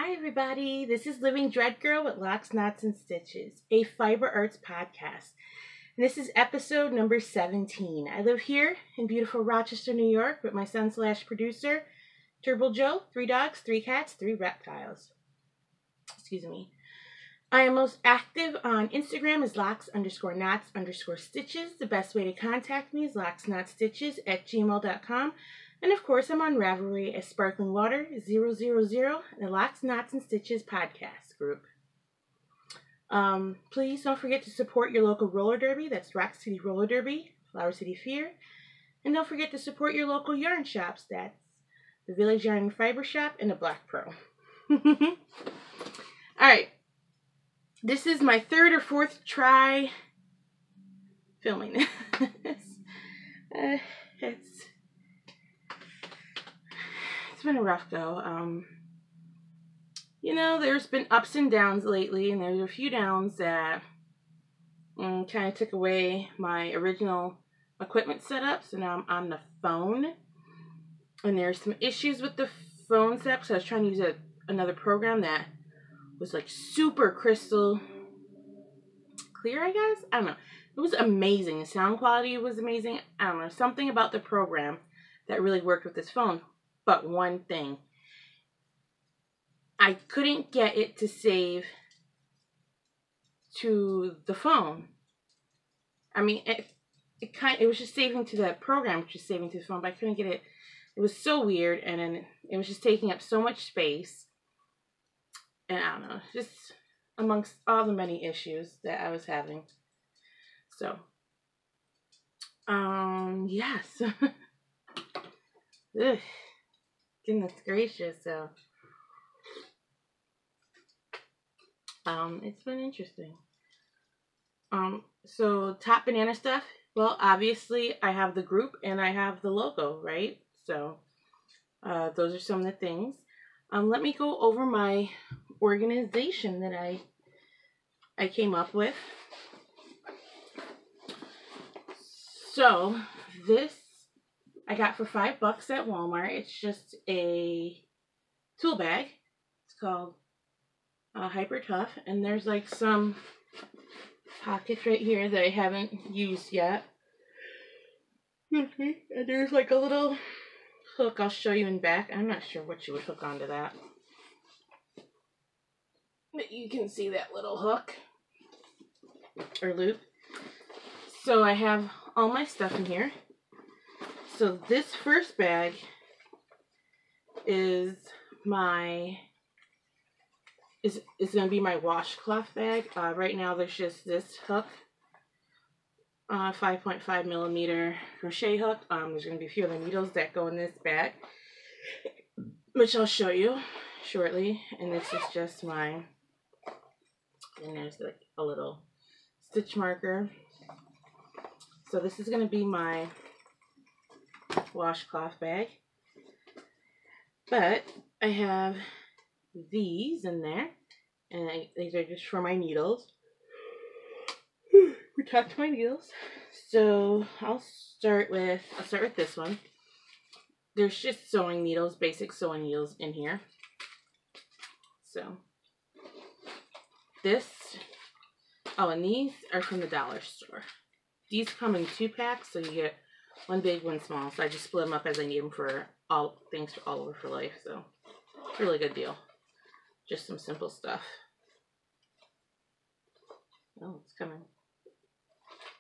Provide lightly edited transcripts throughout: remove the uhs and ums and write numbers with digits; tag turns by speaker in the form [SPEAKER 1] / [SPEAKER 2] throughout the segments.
[SPEAKER 1] Hi everybody, this is Living Dread Girl with Locks, Knots, and Stitches, a fiber arts podcast. And this is episode number 17. I live here in beautiful Rochester, New York with my son / producer, Turbo Joe, 3 dogs, 3 cats, 3 reptiles. Excuse me. I am most active on Instagram as locks_knots_stitches. The best way to contact me is locksnotstitches@gmail.com. And of course, I'm on Raverly as Sparkling Water 000 and the Locks, Knots, and Stitches podcast group. Please don't forget to support your local roller derby. That's Rock City Roller Derby, Flower City Fear. And don't forget to support your local yarn shops. That's the Village Yarn and Fiber Shop and the Black Purl. Alright. This is my 3rd or 4th try filming this. It's been a rough go. There's been ups and downs lately, and there's a few downs that kind of took away my original equipment setup, so now I'm on the phone. And there's some issues with the phone setup, so I was trying to use another program that was like super crystal clear, I guess? I don't know. It was amazing. The sound quality was amazing. I don't know. Something about the program that really worked with this phone. But one thing, I couldn't get it to save to the phone. I mean, it was just saving to the program, which is saving to the phone, but I couldn't get it. It was so weird, and then it was just taking up so much space. And I don't know, just amongst all the many issues that I was having. So, yes. Ugh. Goodness gracious, so it's been interesting. So Top Banana stuff, well, obviously I have the group and I have the logo, right? So those are some of the things. Let me go over my organization that I came up with. So this I got for $5 at Walmart. It's just a tool bag. It's called Hyper Tough, and there's like some pockets right here that I haven't used yet. And there's like a little hook I'll show you in back. I'm not sure what you would hook onto that, but you can see that little hook or loop. So I have all my stuff in here. So this first bag is going to be my washcloth bag. Right now there's just this hook, 5.5 millimeter crochet hook. There's going to be a few other needles that go in this bag, which I'll show you shortly. And this is just mine. And there's like a little stitch marker. So this is going to be my washcloth bag. But I have these in there, and these are just for my needles. Protect my needles. So I'll start with this one. There's just sewing needles, basic sewing needles in here. So and these are from the dollar store. These come in 2 packs, so you get one big, one small. So I just split them up as I need them for all over for life. So it's a really good deal. Just some simple stuff. Oh, it's coming. A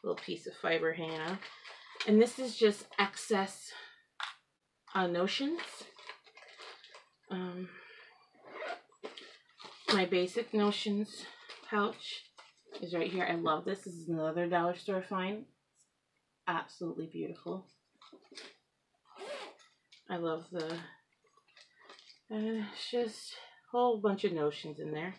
[SPEAKER 1] little piece of fiber hanging out. And this is just excess notions. My basic notions pouch is right here. I love this. This is another dollar store find. Absolutely beautiful. I love it's just a whole bunch of notions in there.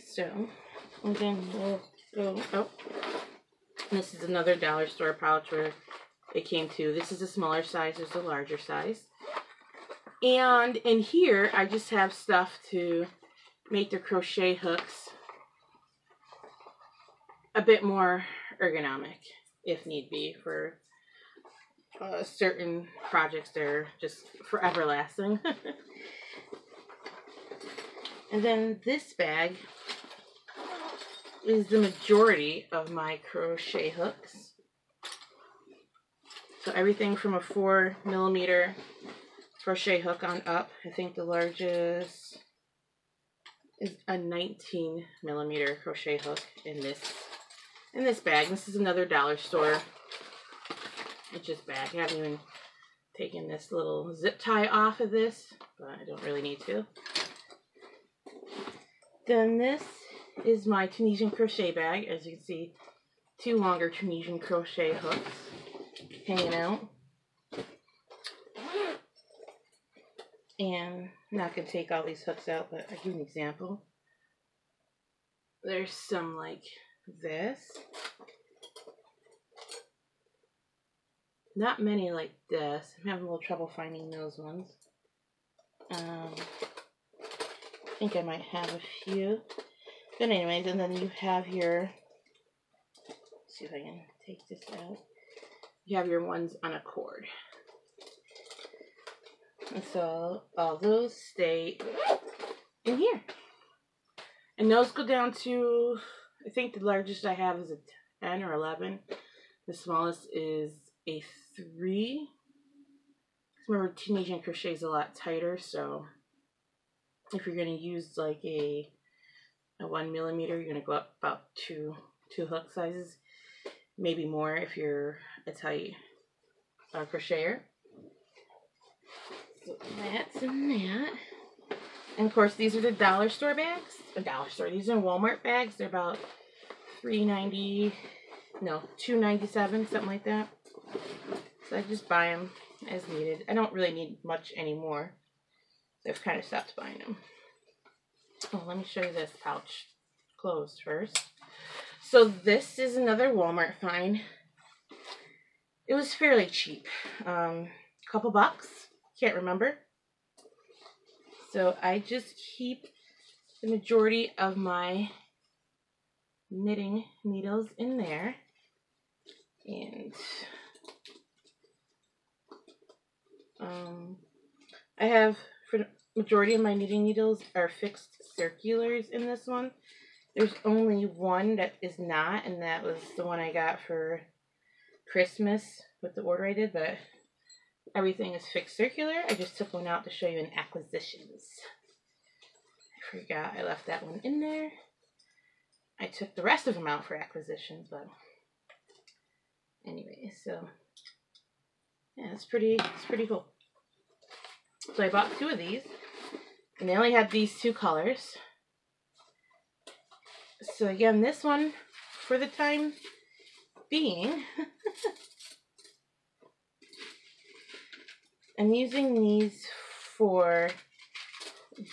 [SPEAKER 1] So, and then we'll go, this is another dollar store pouch where it came to. This is a smaller size, there's a larger size. And in here, I just have stuff to make the crochet hooks a bit more ergonomic, if need be, for certain projects that are just forever lasting. And then this bag is the majority of my crochet hooks. So everything from a 4mm crochet hook on up. I think the largest is a 19mm crochet hook in this bag. This is another dollar store. It's just bag. I haven't even taken this little zip tie off of this, but I don't really need to. Then this is my Tunisian crochet bag. As you can see, 2 longer Tunisian crochet hooks hanging out. And I'm not going to take all these hooks out, but I'll give you an example. There's some like this. Not many like this. I'm having a little trouble finding those ones. I think I might have a few. But anyways, and then you have your, let's see if I can take this out. You have your ones on a cord. And so all those stay in here. And those go down to, I think the largest I have is a 10 or 11. The smallest is a 3. Remember, Tunisian crochet is a lot tighter, so if you're going to use like a 1mm, you're going to go up about two hook sizes, maybe more if you're a tight crocheter. So that's in that. And of course, these are the dollar store bags. These are Walmart bags. They're about $3.90, no, $2.97, something like that. So I just buy them as needed. I don't really need much anymore. I've kind of stopped buying them. Oh, let me show you this pouch closed first. So this is another Walmart find. It was fairly cheap. Couple bucks. Can't remember. So I just keep the majority of my knitting needles in there. And I have, for the majority of my knitting needles are fixed circulars in this one. There's only one that is not, and that was the one I got for Christmas with the order I did, but everything is fixed circular. I just took one out to show you in acquisitions. I forgot I left that one in there. I took the rest of them out for acquisitions, but anyway, so yeah, it's pretty cool. So I bought 2 of these, and they only had these 2 colors. So again, this one, for the time being, I'm using these for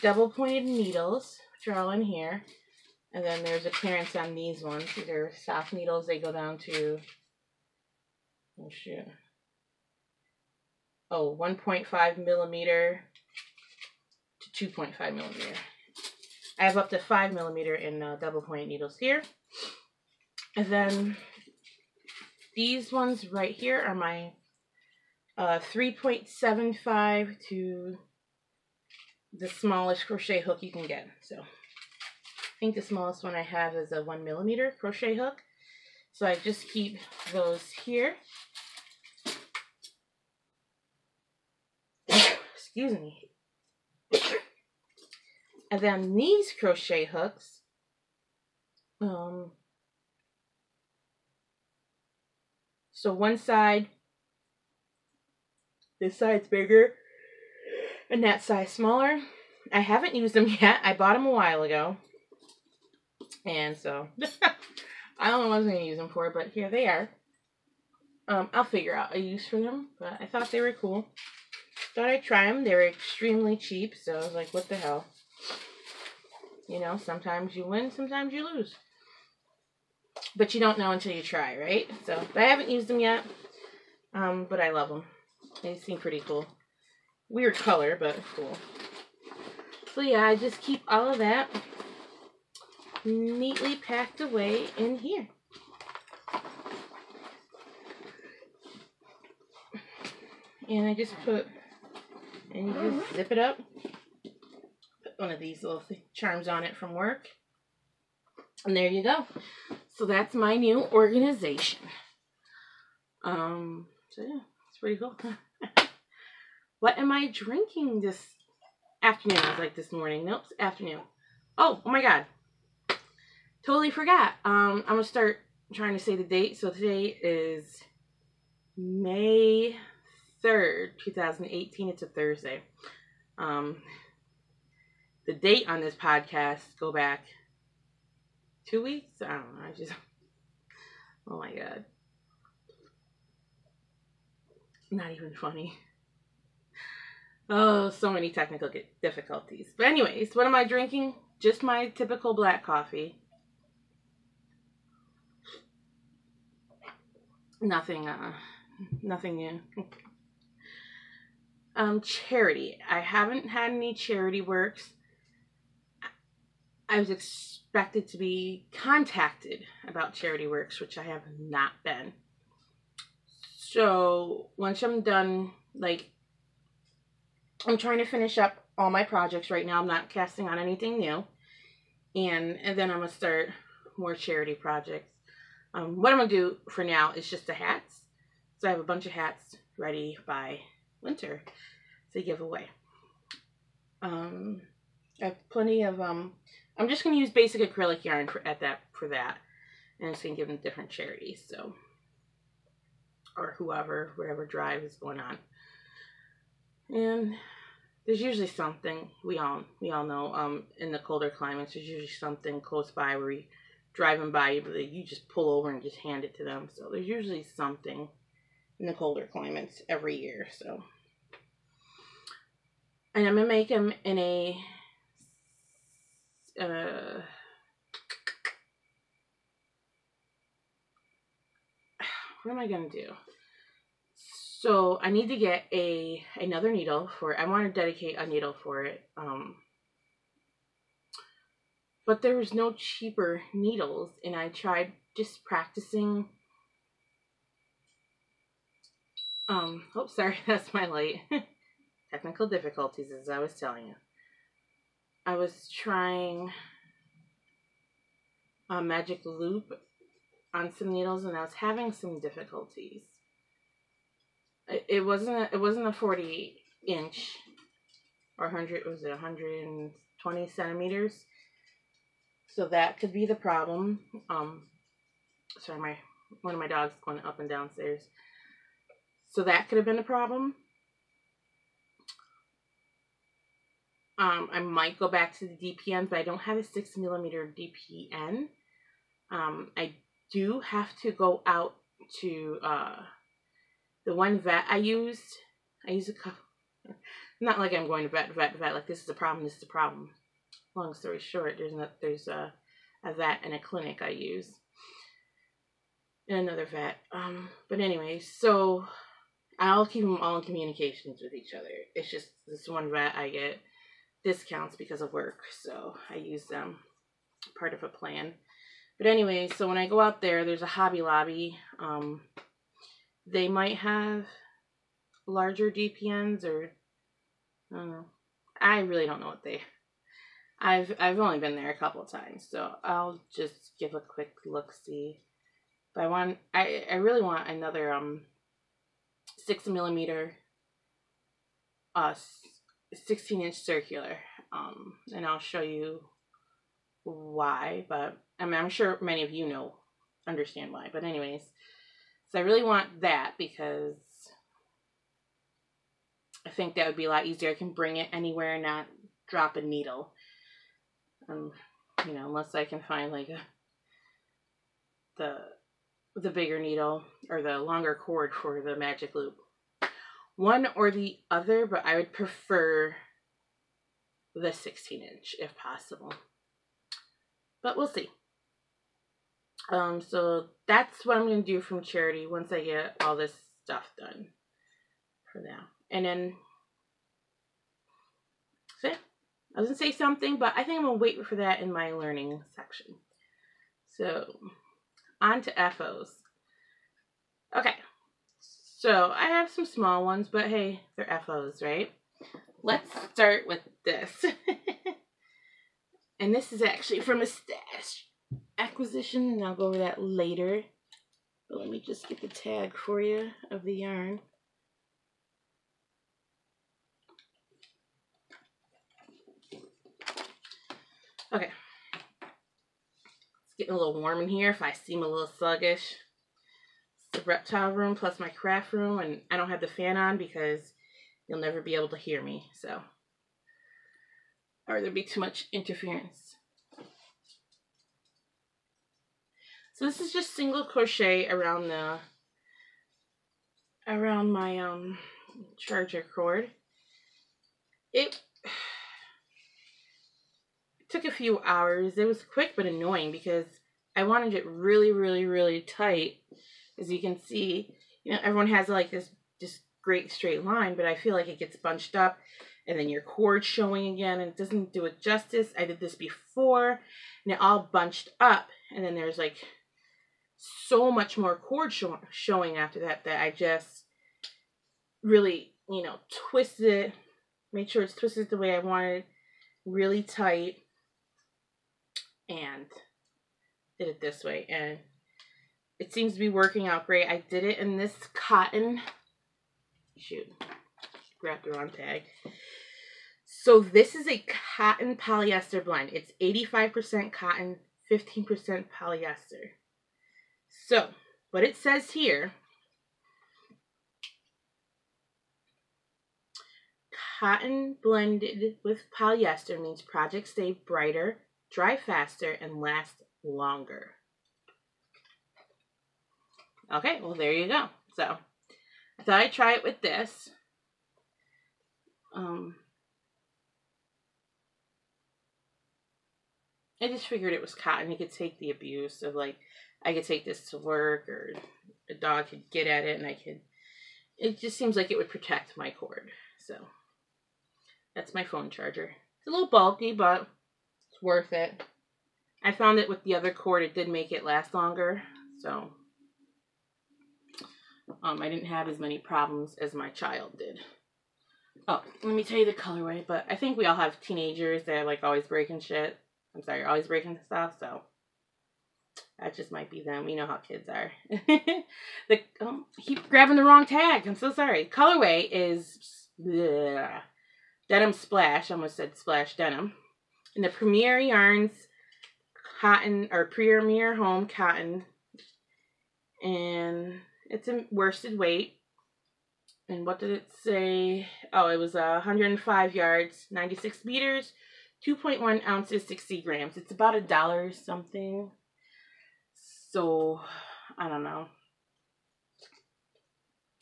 [SPEAKER 1] double pointed needles, which are all in here. And then there's a clearance on these ones. These are soft needles. They go down to, oh shoot, 1.5mm to 2.5mm. I have up to 5mm in double pointed needles here. And then these ones right here are my 3.75 to the smallest crochet hook you can get. So I think the smallest one I have is a 1mm crochet hook. So I just keep those here. Excuse me. And then these crochet hooks, so one side, this side's bigger, and that side's smaller. I haven't used them yet. I bought them a while ago. And so, I don't know what I was going to use them for, but here they are. I'll figure out a use for them, but I thought they were cool. Thought I'd try them. They were extremely cheap, so I was like, what the hell? You know, sometimes you win, sometimes you lose. But you don't know until you try, right? So, but I haven't used them yet, but I love them. They seem pretty cool. Weird color, but cool. So yeah, I just keep all of that neatly packed away in here. And I just put, and you just zip it up. Put one of these little charms on it from work. And there you go. So that's my new organization. So yeah, it's pretty cool. What am I drinking this afternoon? I was like this morning. Nope, afternoon. Oh my God. Totally forgot. I'm going to start trying to say the date. So today is May 3rd, 2018. It's a Thursday. The date on this podcast go back 2 weeks. I don't know. Oh my God. Not even funny. Oh, so many technical difficulties. But anyways, what am I drinking? Just my typical black coffee. Nothing new. Charity. I haven't had any charity works. I was expected to be contacted about charity works, which I have not been. So once I'm done, like, I'm trying to finish up all my projects right now. I'm not casting on anything new. And then I'm going to start more charity projects. What I'm going to do for now is just the hats. So I have a bunch of hats ready by winter to give away. I have plenty of, I'm just going to use basic acrylic yarn for that. And I'm just going to give them different charities. So, or whatever drive is going on. And there's usually something, we all know, in the colder climates, there's usually something close by where you driving by, you just pull over and just hand it to them. So there's usually something in the colder climates every year. So, and I'm going to make them in a, what am I going to do? So I need to get another needle for it. I want to dedicate a needle for it. But there was no cheaper needles, and I tried just practicing. Oh, sorry, that's my light. Technical difficulties, as I was telling you. I was trying a magic loop on some needles, and I was having some difficulties. It wasn't a 40 inch or 100. Was it 120 centimeters? So that could be the problem. Sorry, one of my dogs going up and downstairs. So that could have been a problem. I might go back to the DPNs, but I don't have a 6mm DPN. I do have to go out to the one vet I used. I use a couple. Not like I'm going to vet. Like, this is a problem. Long story short, there's a vet and a clinic I use. And another vet. But anyway, so I'll keep them all in communications with each other. It's just this one vet I get discounts because of work. So I use them, part of a plan. But anyway, so when I go out there, there's a Hobby Lobby. They might have larger DPNs, or I don't know. I really don't know what they. I've only been there a couple of times, so I'll just give a quick look see. But I really want another 6mm 16-inch circular. And I'll show you why, but I mean, I'm sure many of you understand why. But anyways, so I really want that because I think that would be a lot easier. I can bring it anywhere and not drop a needle. Unless I can find like the bigger needle or the longer cord for the magic loop. One or the other, but I would prefer the 16-inch if possible. But we'll see. So that's what I'm going to do from charity once I get all this stuff done for now. And then, so I was going to say something, but I think I'm going to wait for that in my learning section. So, on to FOs. Okay. So I have some small ones, but hey, they're FOs, right? Let's start with this. And this is actually from a stash acquisition, and I'll go over that later. But let me just get the tag for you of the yarn. Okay. It's getting a little warm in here if I seem a little sluggish. It's the reptile room plus my craft room, and I don't have the fan on because you'll never be able to hear me, so. Or there'd be too much interference. So this is just single crochet around my charger cord. It took a few hours. It was quick but annoying because I wanted it really, really, really tight. As you can see, you know, everyone has like this just great straight line, but I feel like it gets bunched up and then your cord showing again, and it doesn't do it justice. I did this before and it all bunched up, and then there's like so much more cord showing after that I just really, you know, twisted it, made sure it's twisted the way I wanted, really tight, and did it this way, and it seems to be working out great. I did it in this cotton, shoot, grabbed the wrong tag. So this is a cotton polyester blend. It's 85% cotton, 15% polyester. So what it says here, cotton blended with polyester means projects stay brighter, dry faster, and last longer. Okay, well there you go. So I thought I'd try it with this. I just figured it was cotton. You could take the abuse of, like, I could take this to work, or a dog could get at it, and it just seems like it would protect my cord. So that's my phone charger. It's a little bulky, but it's worth it. I found it with the other cord, it did make it last longer, so I didn't have as many problems as my child did. Oh, let me tell you the colorway, but I think we all have teenagers that are like always breaking shit. I'm sorry, always breaking stuff, so that just might be them. You know how kids are. I keep grabbing the wrong tag. I'm so sorry. Colorway is Denim Splash. I almost said Splash Denim. And the Premier Yarns cotton, or Premier Home cotton. And it's a worsted weight. And what did it say? Oh, it was 105 yards, 96 meters, 2.1 ounces, 60 grams. It's about $1 something. So, I don't know.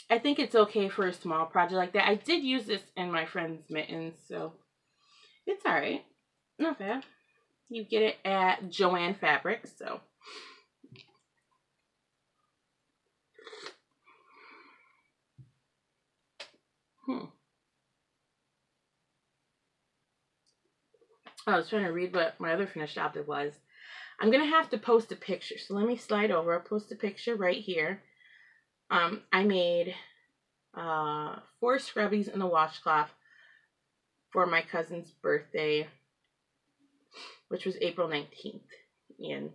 [SPEAKER 1] I think it's okay for a small project like that. I did use this in my friend's mittens, so it's alright. Not bad. You get it at Joann Fabrics, so. I was trying to read what my other finished object was. I'm going to have to post a picture. So let me slide over. I'll post a picture right here. I made 4 scrubbies in a washcloth for my cousin's birthday, which was April 19th. And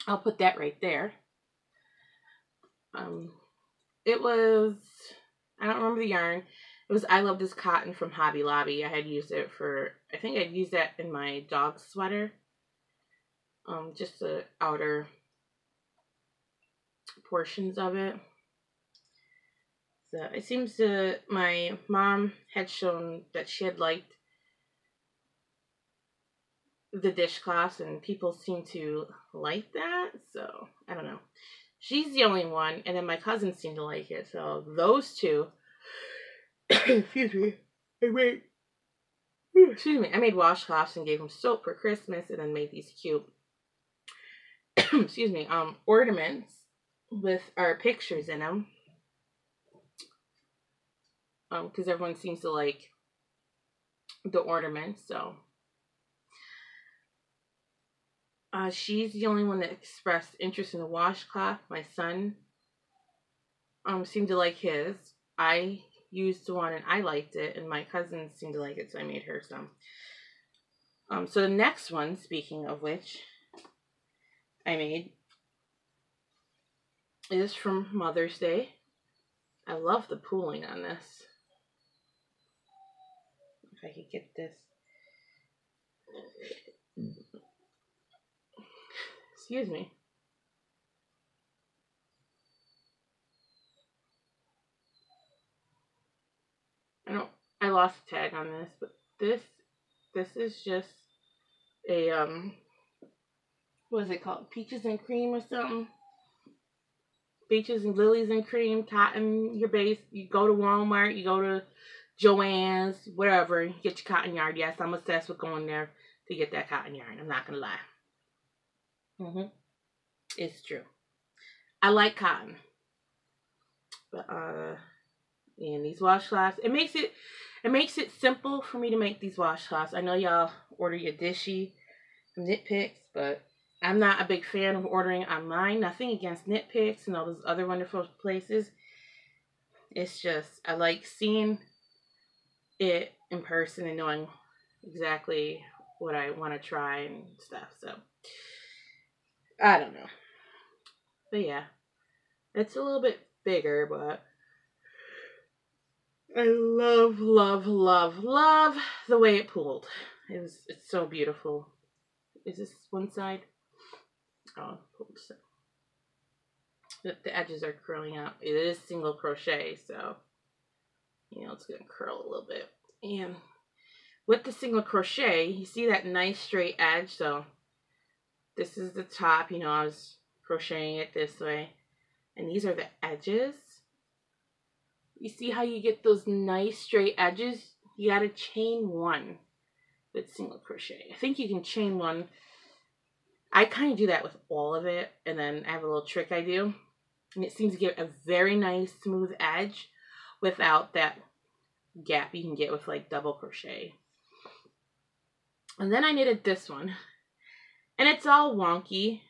[SPEAKER 1] I'll put that right there. It was, I don't remember the yarn. It was I Love This Cotton from Hobby Lobby. I had used it for, I think I'd used that in my dog sweater. Just the outer portions of it. So it seems to, my mom had shown that she had liked the dishcloths, and people seem to like that. So I don't know. She's the only one, and then my cousins seem to like it. So those two, excuse me, I made washcloths and gave them soap for Christmas, and then made these cute, excuse me, ornaments with our pictures in them. Because everyone seems to like the ornaments, so. She's the only one that expressed interest in the washcloth. My son seemed to like his. I used one and I liked it, and my cousin seemed to like it, so I made her some. So the next one, speaking of which, I made is from Mother's Day. I love the pooling on this. If I could get this. Excuse me. I lost the tag on this, but this is just a what is it called? Peaches and cream or something? Peaches and lilies and cream, cotton, your base. You go to Walmart, you go to Joann's, wherever, you get your cotton yarn. Yes, I'm obsessed with going there to get that cotton yarn. I'm not gonna lie. It's true. I like cotton. But and these washcloths, it makes it simple for me to make these washcloths. I know y'all order your dishy from Knit Picks, but I'm not a big fan of ordering online. Nothing against Knit Picks and all those other wonderful places. It's just, I like seeing it in person and knowing exactly what I want to try and stuff. So, I don't know. But yeah, it's a little bit bigger, but I love, love, love, love the way it pulled. It's so beautiful. Is this one side? Oh, pulled. So the edges are curling up. It is single crochet, so you know it's gonna curl a little bit. And with the single crochet, you see that nice straight edge. So this is the top. You know, I was crocheting it this way, and these are the edges. You see how you get those nice straight edges? You gotta chain one with single crochet. I think you can chain one. I kind of do that with all of it, and then I have a little trick I do, and it seems to give a very nice smooth edge without that gap you can get with like double crochet. And then I knitted this one, and it's all wonky.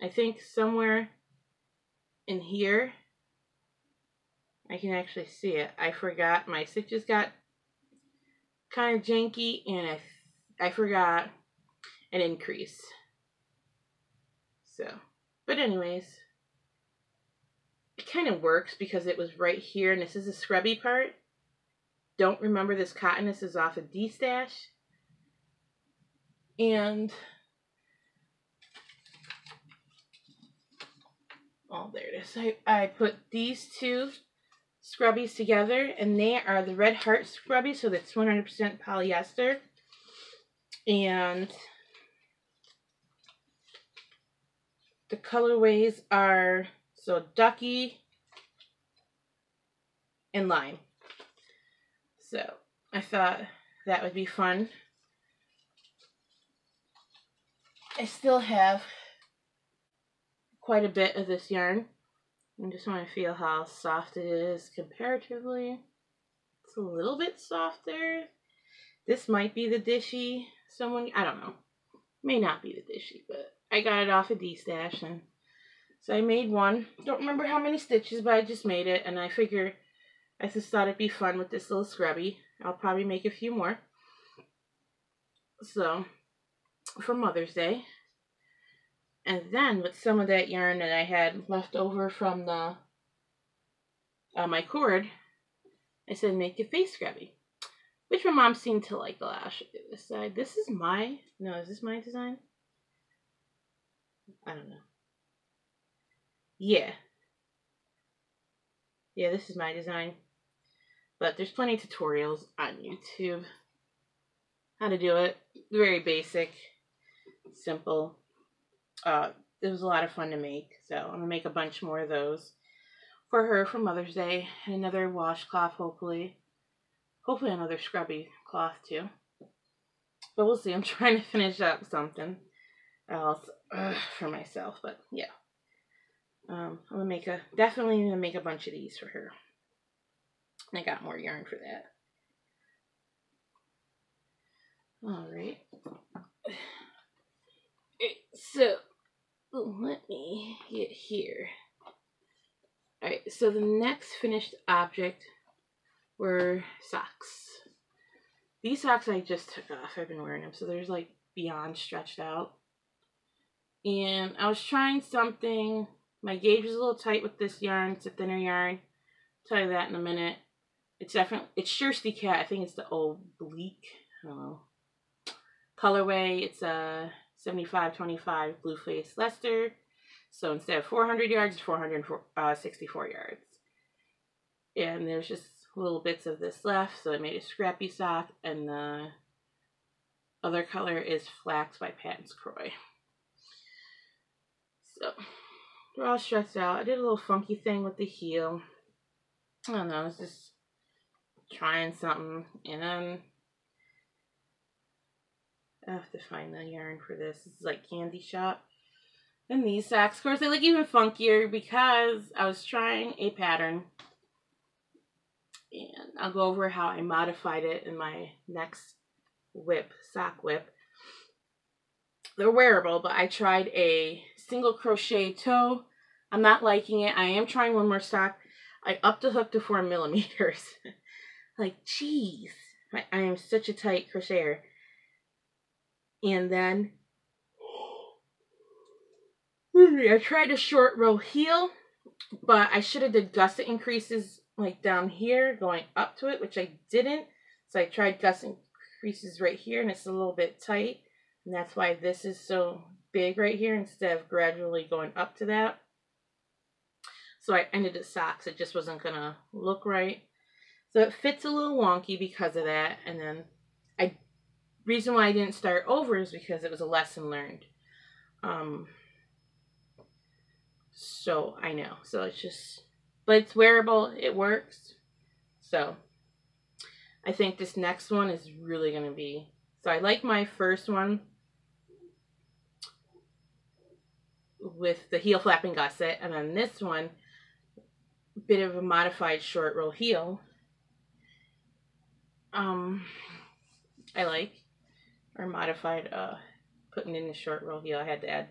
[SPEAKER 1] I think somewhere in here I can actually see it. I forgot, my stitches got kind of janky, and I forgot an increase. So, but anyways, it kind of works because it was right here, and this is the scrubby part. Don't remember this cotton. This is off of D-Stash. And oh, there it is. I put these two scrubbies together, and they are the Red Heart scrubbies, so that's 100% polyester. And the colorways are so ducky and lime. So I thought that would be fun. I still have quite a bit of this yarn. I just want to feel how soft it is comparatively. It's a little bit softer. This might be the dishy. I don't know. May not be the dishy, but I got it off of D-Stash, and so I made one. Don't remember how many stitches, but I just made it, and I just thought it'd be fun with this little scrubby. I'll probably make a few more. So, for Mother's Day. And then with some of that yarn that I had left over from the my cord, I said make a face scrubby, which my mom seemed to like a lot. I'll show you this side. This is is this my design? I don't know. Yeah, this is my design. But there's plenty of tutorials on YouTube how to do it. Very basic, simple. It was a lot of fun to make, so I'm gonna make a bunch more of those for her for Mother's Day, and another washcloth, hopefully another scrubby cloth too. But we'll see. I'm trying to finish up something else for myself, but yeah. I'm gonna definitely gonna make a bunch of these for her. I got more yarn for that. Alright. So, let me get here. Alright, so the next finished object were socks. These socks I just took off. I've been wearing them, so there's like beyond stretched out. And I was trying something. My gauge was a little tight with this yarn. It's a thinner yarn. I'll tell you that in a minute. It's Shirsty Cat. I think it's the oblique, I don't know, colorway. It's a 75-25 blue face Leicester. So instead of 400 yards, it's 464 yards. And there's just little bits of this left, so I made a scrappy sock, and the other color is Flax by Patton's Croy. So they're all stretched out. I did a little funky thing with the heel. I don't know, I was just trying something, and then I have to find the yarn for this. This is like Candy Shop. And these socks, of course, they look even funkier because I was trying a pattern. And I'll go over how I modified it in my next sock whip. They're wearable, but I tried a single crochet toe. I'm not liking it. I am trying one more sock. I upped the hook to 4 millimeters. Like, jeez. I am such a tight crocheter. And then I tried a short row heel, but I should have did gusset increases like down here going up to it, which I didn't. So I tried gusset increases right here, and it's a little bit tight. And that's why this is so big right here instead of gradually going up to that. So I ended the socks. It just wasn't going to look right. So it fits a little wonky because of that. And then reason why I didn't start over is because it was a lesson learned. So I know. So it's just, but it's wearable. It works. So I think this next one is really going to be, so I like my first one with the heel flapping gusset, and then this one, a bit of a modified short row heel. I like, or modified, putting in the short row heel. I had to add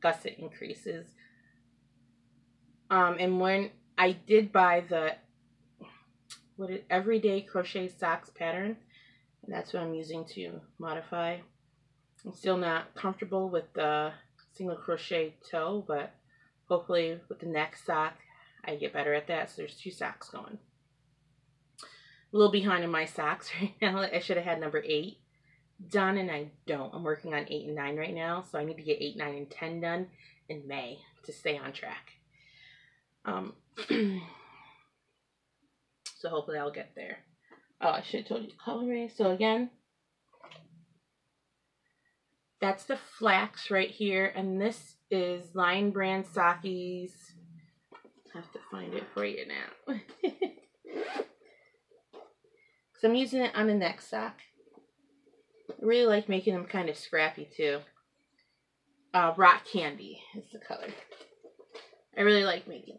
[SPEAKER 1] gusset increases. And when I did buy the everyday crochet socks pattern, and that's what I'm using to modify. I'm still not comfortable with the single crochet toe, but hopefully with the next sock I get better at that. So there's 2 socks going. A little behind in my socks right now. I should have had number 8 done, and I don't. I'm working on 8 and 9 right now, so I need to get 8, 9, and 10 done in May to stay on track. So hopefully I'll get there. Oh, I should have told you the colorway. So again, that's the Flax right here, and this is Lion Brand Sockies. I have to find it for you now. So I'm using it on the next sock. I really like making them kind of scrappy too. Rock Candy is the color. I really like making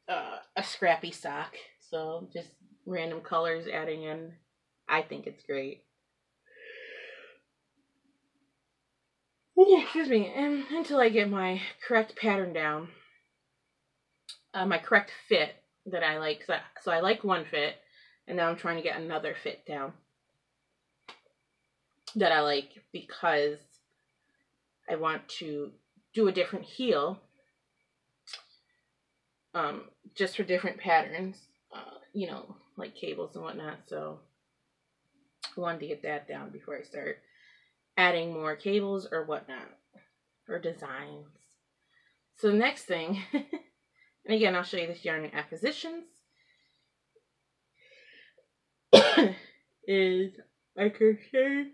[SPEAKER 1] a scrappy sock. So just random colors adding in. I think it's great. Excuse me. And until I get my correct pattern down. My correct fit that I like. So I like one fit. And now I'm trying to get another fit down that I like because I want to do a different heel just for different patterns, you know, like cables and whatnot. So I wanted to get that down before I start adding more cables or whatnot, or designs. So the next thing, and again, I'll show you this yarn in acquisitions, is I crocheted,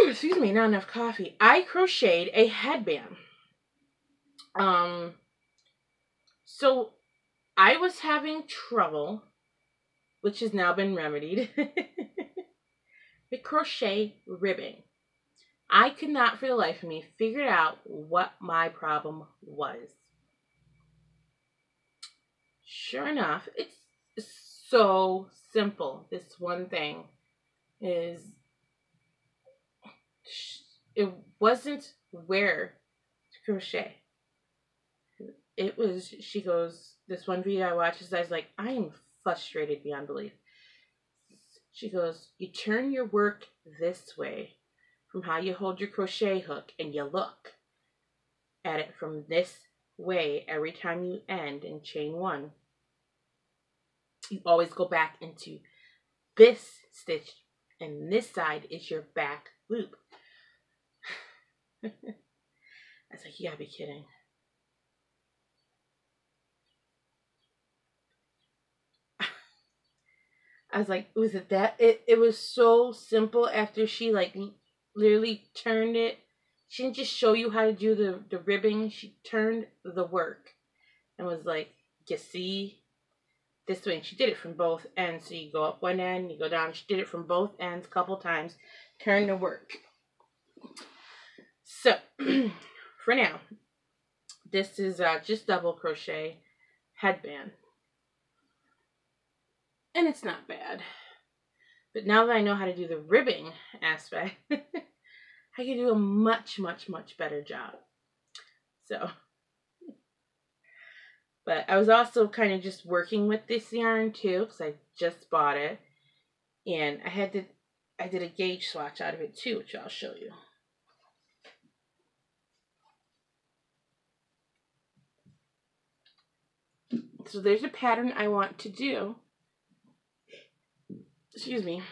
[SPEAKER 1] excuse me, not enough coffee. I crocheted a headband. So I was having trouble, which has now been remedied, with crochet ribbing. I could not for the life of me figure out what my problem was. Sure enough, it's so simple. This one thing is, it wasn't where to crochet. it was, she goes, this one video I watched, I was like, I am frustrated beyond belief. She goes, you turn your work this way from how you hold your crochet hook, and you look at it from this way every time you end in chain 1. You always go back into this stitch, and this side is your back loop. I was like, you gotta be kidding. I was like, was it that? It was so simple after she like literally turned it. She didn't just show you how to do the ribbing. She turned the work and was like, you see this way. And she did it from both ends. So you go up one end, you go down. She did it from both ends a couple times. Turn the work. So for now, this is just double crochet headband. And it's not bad. But now that I know how to do the ribbing aspect, I can do a much, much, much better job. So, but I was also kind of just working with this yarn too, because I just bought it. And I did a gauge swatch out of it too, which I'll show you. So there's a pattern I want to do. Excuse me.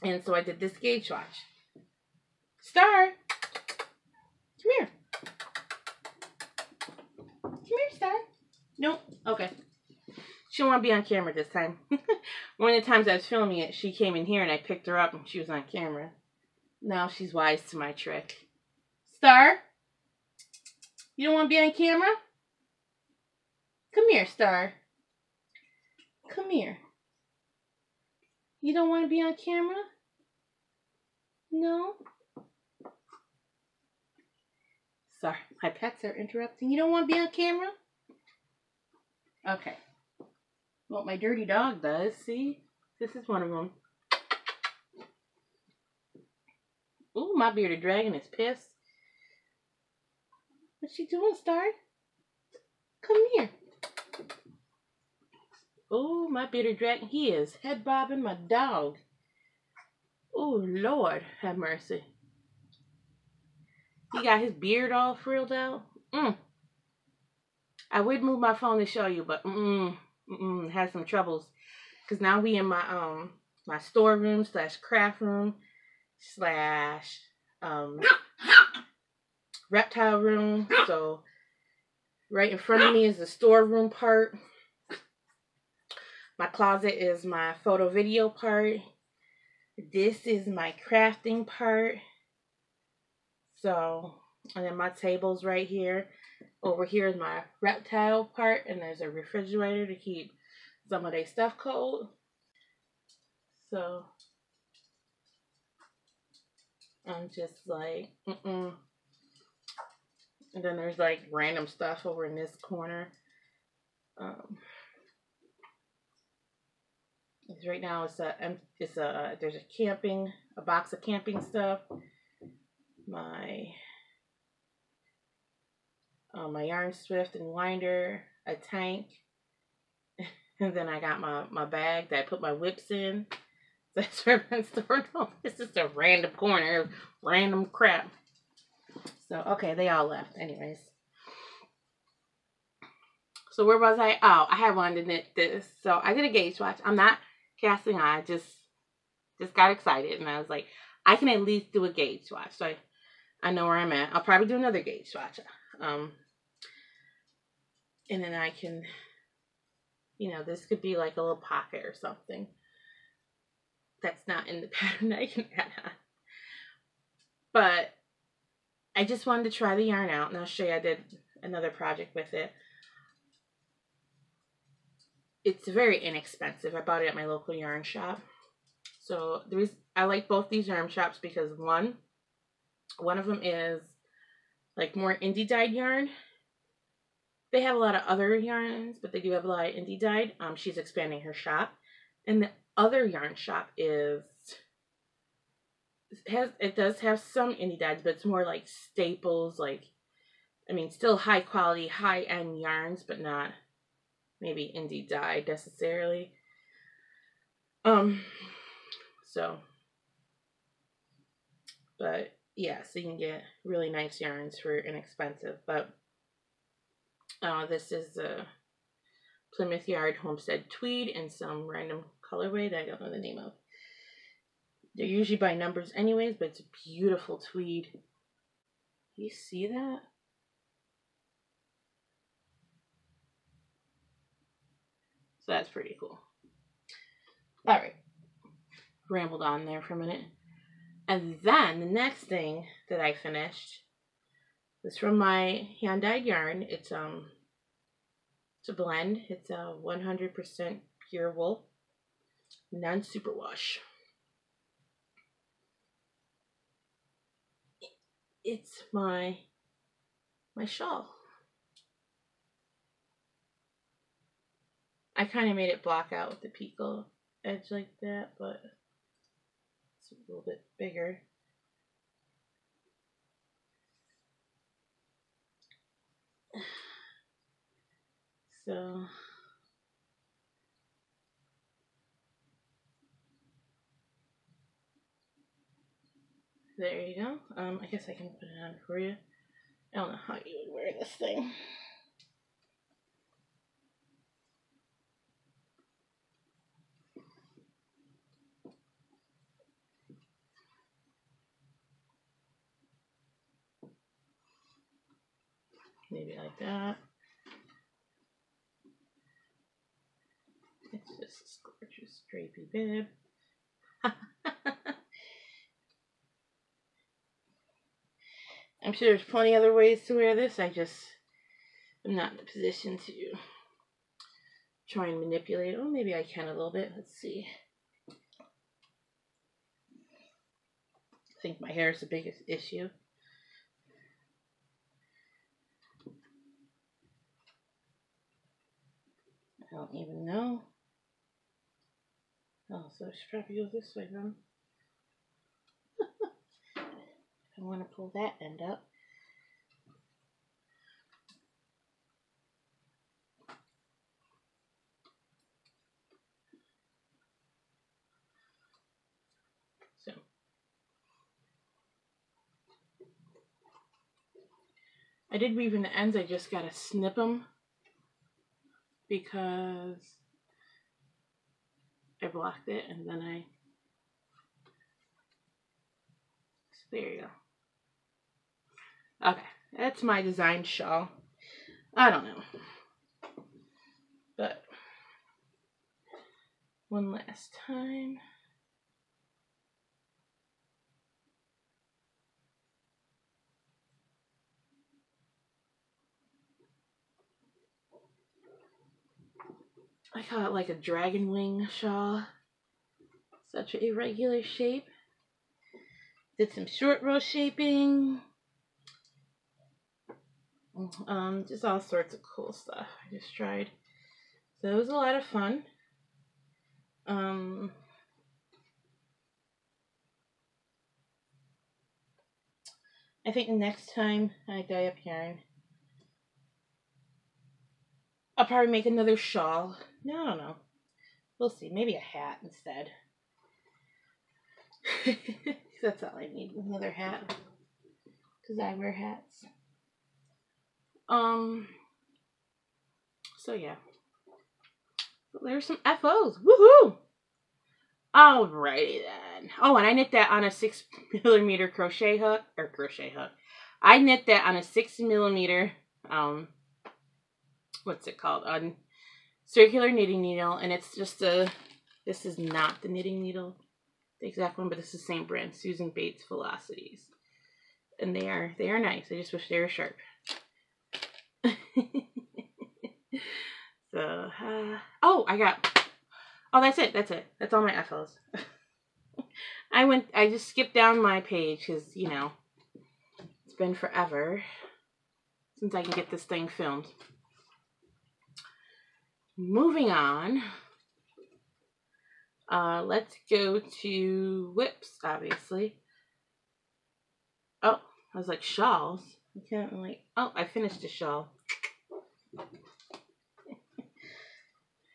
[SPEAKER 1] And so I did this gauge swatch. Star, come here. Come here, Star. Nope. Okay. She don't want to be on camera this time. One of the times I was filming it, she came in here and I picked her up and she was on camera. Now she's wise to my trick. Star, you don't want to be on camera? Come here, Star. Come here. You don't want to be on camera? No? Sorry, my pets are interrupting. You don't want to be on camera? Okay. What my dirty dog does, see? This is one of them. Ooh, my bearded dragon is pissed. What's she doing, Star? Come here. Oh, my bearded dragon, he is head bobbing my dog. Oh, Lord, have mercy. He got his beard all frilled out. I would move my phone to show you, but had some troubles. Because now we in my my storeroom / craft room / reptile room. So right in front of me is the storeroom part. My closet is my photo video part. This is my crafting part. So, and then my table's right here. Over here is my reptile part, and there's a refrigerator to keep some of their stuff cold. So, I'm just like, And then there's like random stuff over in this corner. Right now there's a box of camping stuff. My yarn swift and winder, a tank, and then I got my bag that I put my whips in. That's where I'm storing all this. Is a random corner of random crap. So okay, they all left anyways. So where was I? Oh, I had wanted to knit this. So I did a gauge swatch. I'm not casting on. I just got excited and I was like, I can at least do a gauge swatch. So I know where I'm at. I'll probably do another gauge swatch. And then I can, this could be like a little pocket or something. That's not in the pattern I can add on. But I just wanted to try the yarn out, and I'll show you I did another project with it. It's very inexpensive. I bought it at my local yarn shop. So I like both these yarn shops because one of them is like more indie dyed yarn. They have a lot of other yarns, but they do have a lot of indie dyed. She's expanding her shop. And the other yarn shop it does have some indie dyes, but it's more like staples, like I mean, still high quality, high end yarns, but not maybe indie dyed necessarily. So, but yeah, so you can get really nice yarns for inexpensive. But this is a Plymouth Yard Homestead Tweed in some random colorway that I don't know the name of. They're usually by numbers anyways, but it's a beautiful tweed. You see that? So that's pretty cool. All right. Rambled on there for a minute. And then the next thing that I finished was from my hand-dyed yarn. It's a blend. It's a 100% pure wool, non-superwash. It's my shawl. I kind of made it block out with the picot edge like that, but it's a little bit bigger. So there you go. I guess I can put it on for you. I don't know how you would wear this thing. Maybe like that. It's just this gorgeous drapey bib. I'm sure there's plenty other ways to wear this. I just am not in the position to try and manipulate. Oh, maybe I can a little bit. Let's see. I think my hair is the biggest issue. I don't even know. Oh, so I should probably go this way then. I want to pull that end up. So I did weave in the ends. I just gotta snip them because I blocked it, and then so there you go. Okay, that's my design shawl. I don't know, but one last time. I call it like a dragon wing shawl. Such an irregular shape. Did some short row shaping. Just all sorts of cool stuff I just tried. So it was a lot of fun. I think the next time I dye up yarn, I'll probably make another shawl. No, I don't know. We'll see. Maybe a hat instead. That's all I need. Another hat. Because I wear hats. So yeah. There's some FOs. Woohoo! Alrighty then. Oh, and I knit that on a 6mm crochet hook. I knit that on a 6mm, what's it called? On circular knitting needle. And it's just this is not the knitting needle, the exact one, but it's the same brand, Susan Bates Velocities. And they are nice. I just wish they were sharp. So, that's it. That's all my FLs. I just skipped down my page because, you know, it's been forever since I can get this thing filmed. Moving on. Let's go to whips, obviously. Oh, I was like shawls. You can't like, oh, I finished the shawl.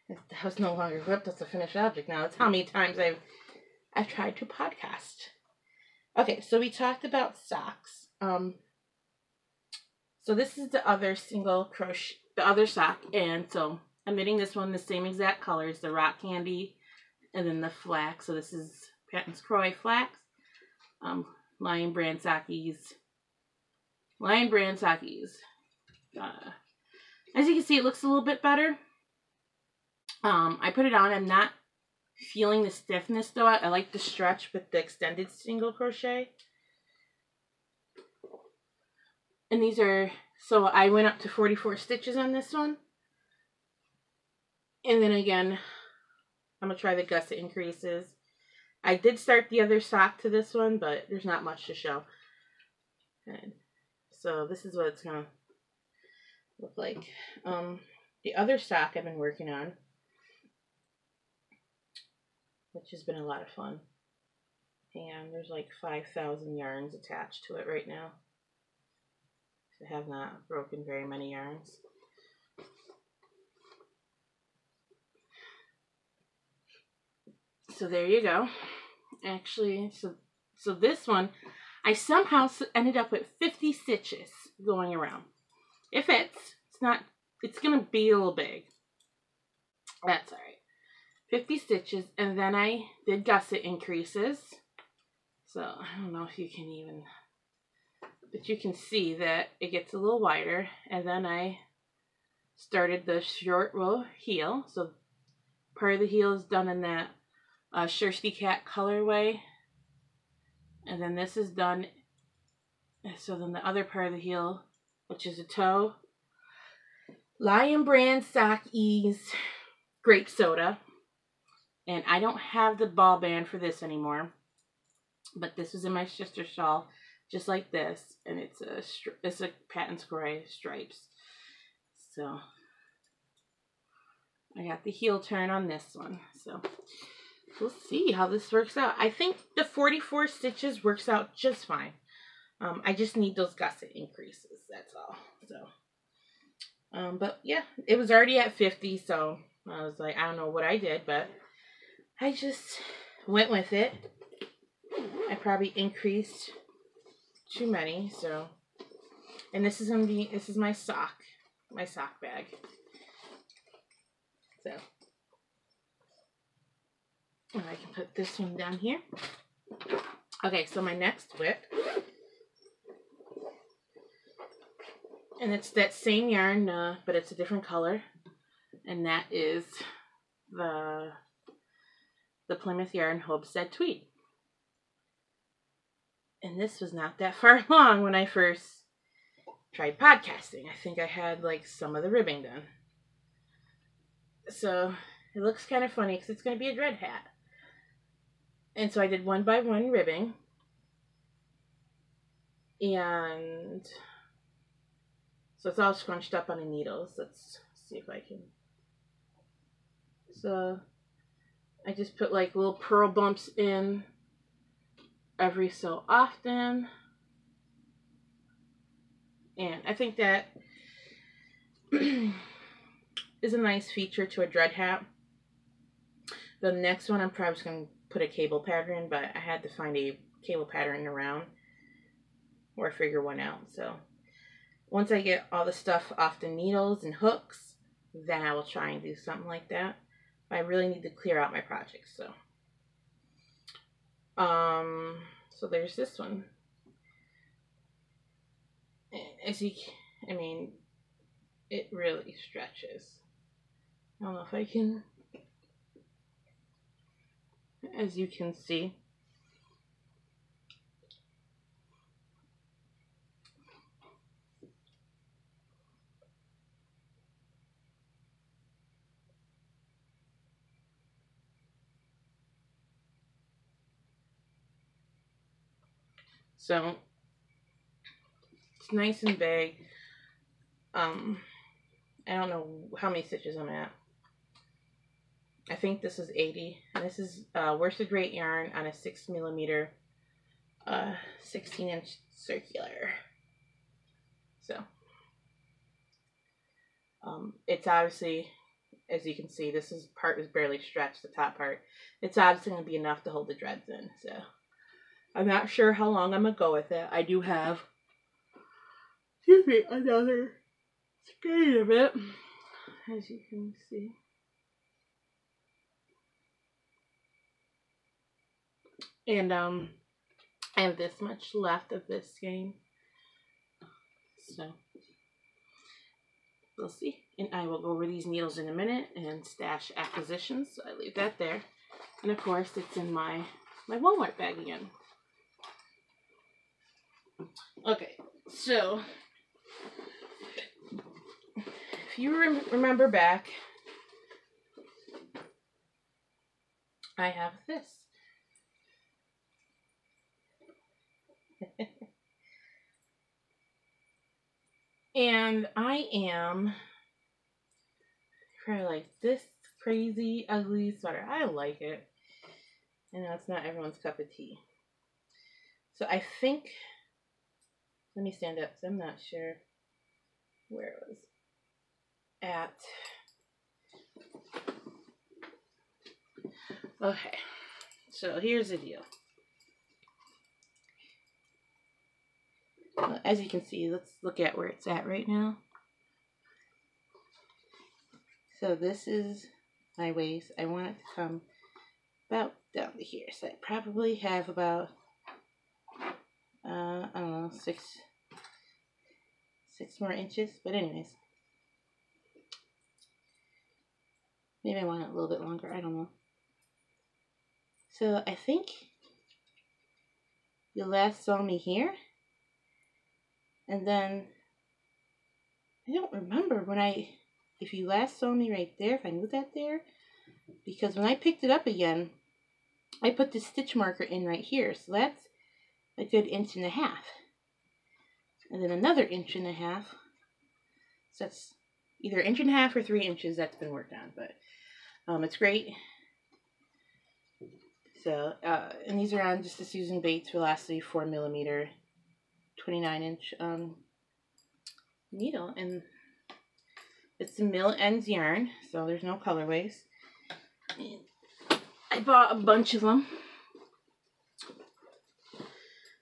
[SPEAKER 1] The house no longer gripped as a finished object now. That's how many times I've tried to podcast. Okay, so we talked about socks. So this is the other single crochet, the other sock, and so I'm knitting this one the same exact colors, the rock candy, and then the flax. So this is Patton's Croy flax, Lion brand sockies. As you can see, it looks a little bit better. I put it on. I'm not feeling the stiffness though. I like the stretch with the extended single crochet. And these are, so I went up to 44 stitches on this one. And then again, I'm going to try the gusset increases. I did start the other sock to this one, but there's not much to show. And so this is what it's going to look like. The other sock I've been working on, which has been a lot of fun. And there's like 5,000 yarns attached to it right now. I have not broken very many yarns. So there you go. Actually, so this one, I somehow ended up with 50 stitches going around. It fits. It's going to be a little big. That's all right. 50 stitches, and then I did gusset increases. So I don't know if you can even, but you can see that it gets a little wider. And then I started the short row heel. So part of the heel is done in that Shirsty Cat colorway. And then this is done. So then the other part of the heel, which is a toe, Lion brand sockies, grape soda. And I don't have the ball band for this anymore. But this is in my sister shawl, just like this. And it's a Patton's Croy stripes. So I got the heel turn on this one. So we'll see how this works out. I think the 44 stitches works out just fine. I just need those gusset increases. That's all. So, but yeah, it was already at 50. So I was like, I don't know what I did, but I just went with it. I probably increased too many, so. And this is my sock bag. So, and I can put this one down here. Okay, so my next whip, and it's that same yarn, but it's a different color, and that is the Plymouth Yarn Homestead Tweed. And this was not that far along when I first tried podcasting. I think I had like some of the ribbing done. So it looks kind of funny because it's going to be a dread hat. And so I did 1 by 1 ribbing. And so it's all scrunched up on the needles. Let's see if I can. So I just put like little purl bumps in every so often. And I think that is a nice feature to a dread hat. The next one I'm probably just going to put a cable pattern, but I had to find a cable pattern around or figure one out. So once I get all the stuff off the needles and hooks, then I will try and do something like that. But I really need to clear out my projects. So there's this one. I mean, it really stretches. I don't know if I can, as you can see. So it's nice and big. I don't know how many stitches I'm at. I think this is 80. And this is worsted weight yarn on a 6mm 16-inch circular. So it's obviously, as you can see, this part is barely stretched, the top part. It's obviously going to be enough to hold the dreads in. So I'm not sure how long I'm going to go with it. I do have, excuse me, another skein of it, as you can see. And I have this much left of this skein. So we'll see. And I will go over these needles in a minute and stash acquisitions. So I leave that there. And of course, it's in my Walmart bag again. Okay, so if you remember back, I have this. And I am probably like this crazy, ugly sweater. I like it. I know it's not everyone's cup of tea. So I think, let me stand up because I'm not sure where it was at. Okay, so here's the deal. As you can see, let's look at where it's at right now. So this is my waist. I want it to come about down to here. So I probably have about, I don't know, six more inches. But anyways, maybe I want it a little bit longer. I don't know. So I think you last saw me here. And then, I don't remember if you last saw me right there, if I moved that there. Because when I picked it up again, I put the stitch marker in right here. So that's a good 1.5 inches. And then another 1.5 inches. So that's either 1.5 inches or 3 inches that's been worked on. But it's great. So, and these are on just the Susan Bates Velocity 4mm 29-inch needle, and it's a mill ends yarn, so there's no colorways. And I bought a bunch of them.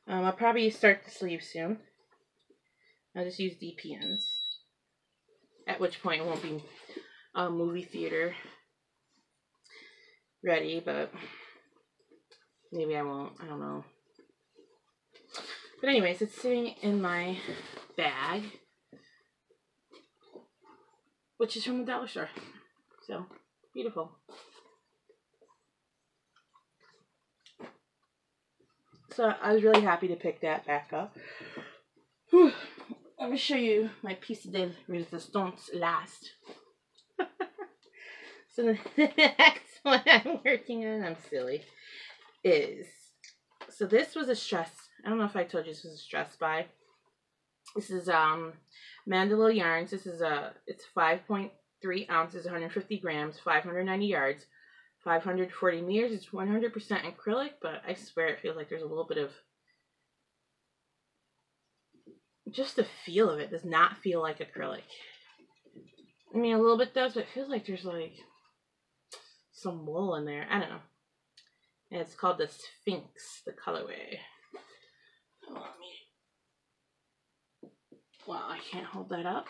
[SPEAKER 1] I'll probably start the sleeve soon. I'll just use DPNs, at which point it won't be movie theater ready, but maybe I won't. I don't know. But anyways, it's sitting in my bag, which is from the dollar store. So, beautiful. So, I was really happy to pick that back up. Whew. Let me show you my piece de resistance last. So, the next one I'm working on, I'm silly, is, so this was a stress. I don't know if I told you this was a stress buy. This is Mandalo yarns. This is it's 5.3 ounces, 150 grams, 590 yards, 540 meters. It's 100% acrylic, but I swear it feels like there's a little bit of, just the feel of it does not feel like acrylic. I mean, a little bit does, but it feels like there's like some wool in there. I don't know. And it's called the Sphinx, the colorway. Wow, I can't hold that up.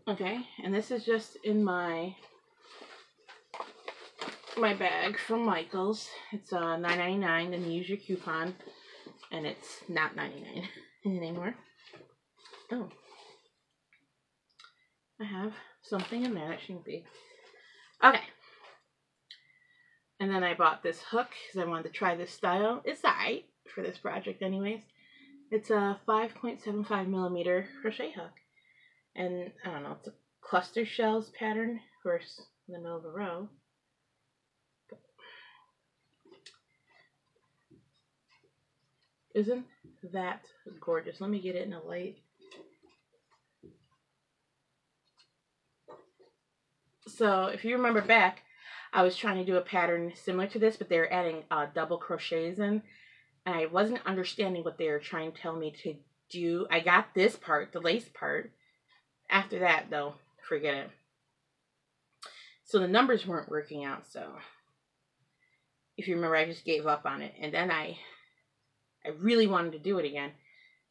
[SPEAKER 1] Okay, and this is just in my bag from Michaels. It's $9.99, and you use your coupon, and it's not $99 anymore. Oh, I have something in there that shouldn't be. Okay. And then I bought this hook because I wanted to try this style. It's alright for this project anyways. It's a 5.75mm crochet hook. And I don't know, it's a cluster shells pattern, of course, in the middle of a row. Isn't that gorgeous? Let me get it in a light. So if you remember back, I was trying to do a pattern similar to this, but they were adding double crochets in. and I wasn't understanding what they were trying to tell me to do. I got this part, the lace part. After that, though, forget it. So the numbers weren't working out, so if you remember, I just gave up on it. And then I really wanted to do it again.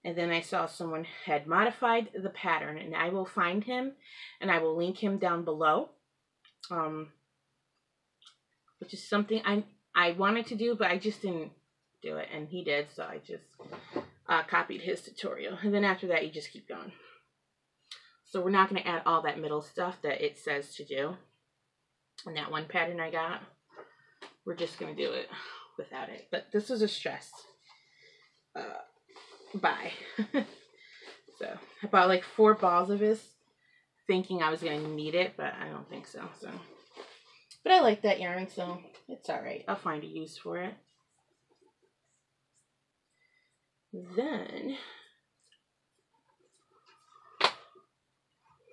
[SPEAKER 1] And then I saw someone had modified the pattern, and I will find him and I will link him down below. Which is something I wanted to do, but I just didn't do it, and he did, so I just copied his tutorial. And then after that, you just keep going. So we're not going to add all that middle stuff that it says to do. And that one pattern I got, we're just going to do it without it. But this was a stress buy. So I bought like 4 balls of this, thinking I was going to need it, but I don't think so. But I like that yarn, so it's alright. I'll find a use for it. Then,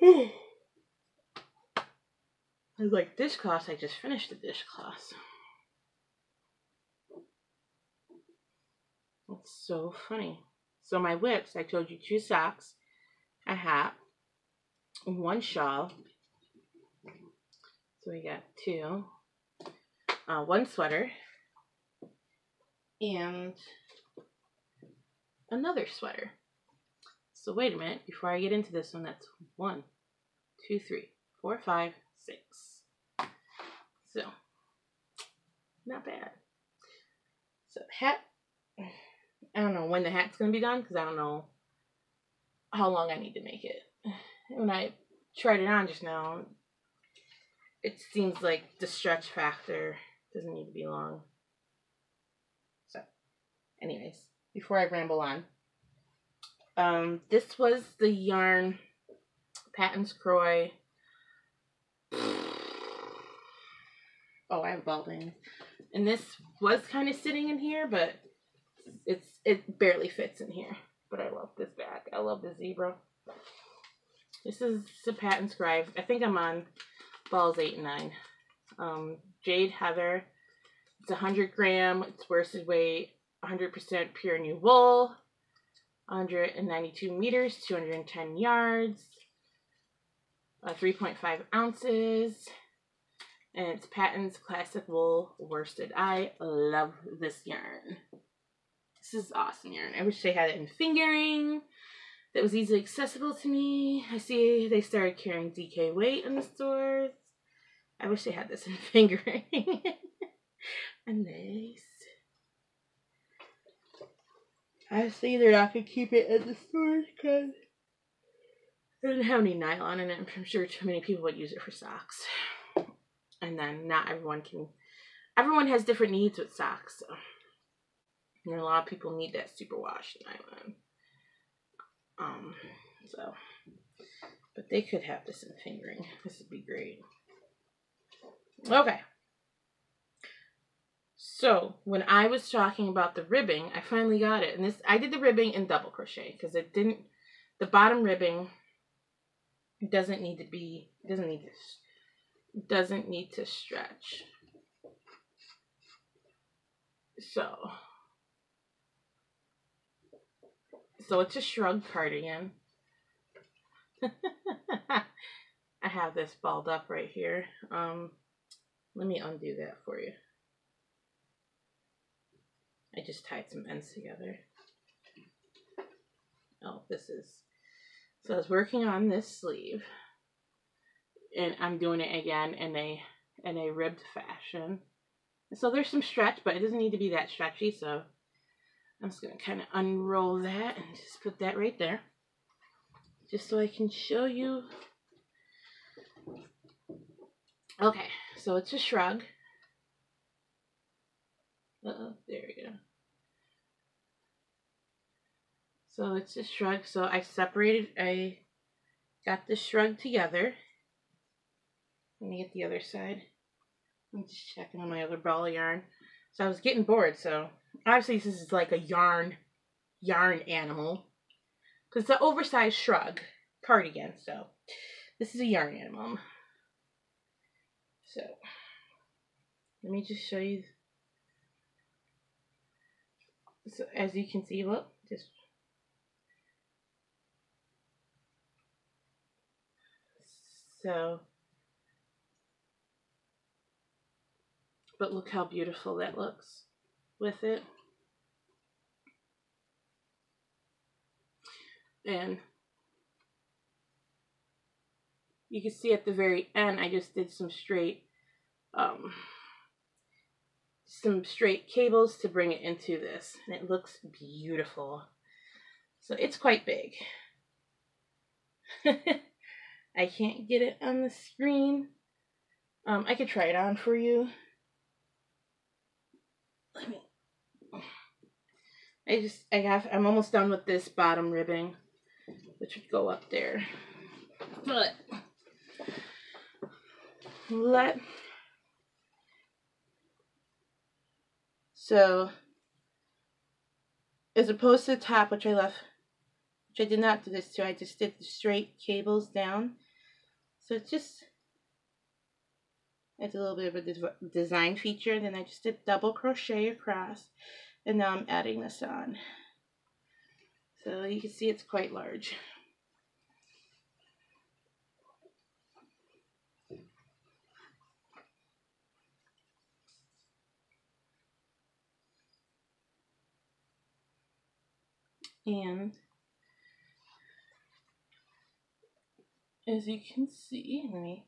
[SPEAKER 1] I was like, dishcloths, I just finished the dishcloths. It's so funny. So my whips, I told you 2 socks, a hat, 1 shawl. So we got 2, 1 sweater, and another sweater. So wait a minute, before I get into this one, that's 1, 2, 3, 4, 5, 6. So, not bad. So hat, I don't know when the hat's going to be done, because I don't know how long I need to make it. When I tried it on just now, it seems like the stretch factor doesn't need to be long. So, anyways, before I ramble on, this was the yarn Patton's Croy. Oh, I have ball bearings. And this was kind of sitting in here, but it barely fits in here. But I love this bag. I love the zebra. This is the Patton's Croy. I think I'm on balls 8 and 9. Jade Heather. It's 100 gram. It's worsted weight. 100% pure new wool. 192 meters. 210 yards. 3.5 ounces. And it's Patton's Classic Wool Worsted. I love this yarn. This is awesome yarn. I wish they had it in fingering. That was easily accessible to me. I see they started carrying DK weight in the stores. I wish they had this in fingering. And nice. I see they're not going to keep it in the stores because it doesn't have any nylon in it. I'm sure too many people would use it for socks. And then not everyone can. Everyone has different needs with socks. So. And a lot of people need that superwash nylon. But they could have this in fingering. This would be great. Okay. So when I was talking about the ribbing, I finally got it. And I did the ribbing in double crochet because it didn't. The bottom ribbing doesn't need to stretch. So it's a shrug cardigan. I have this balled up right here. Let me undo that for you. I just tied some ends together. Oh, so I was working on this sleeve, and I'm doing it again in a ribbed fashion. So there's some stretch, but it doesn't need to be that stretchy, so I'm just going to kind of unroll that and just put that right there. Just so I can show you. Okay, so it's a shrug. There we go. So it's a shrug. So I got the shrug together. Let me get the other side. I'm just checking on my other ball of yarn. So I was getting bored, so obviously this is like a yarn animal. Because it's an oversized shrug cardigan, so this is a yarn animal. So let me just show you. So as you can see, look, just so, but look how beautiful that looks with it. And you can see at the very end, I just did some straight cables to bring it into this, and it looks beautiful. So it's quite big. I can't get it on the screen. I could try it on for you. I'm almost done with this bottom ribbing, which would go up there. But so as opposed to the top, which I did not do this to, I just did the straight cables down. So it's just, it's a little bit of a design feature. Then I just did double crochet across, and now I'm adding this on. So you can see it's quite large. And as you can see, let me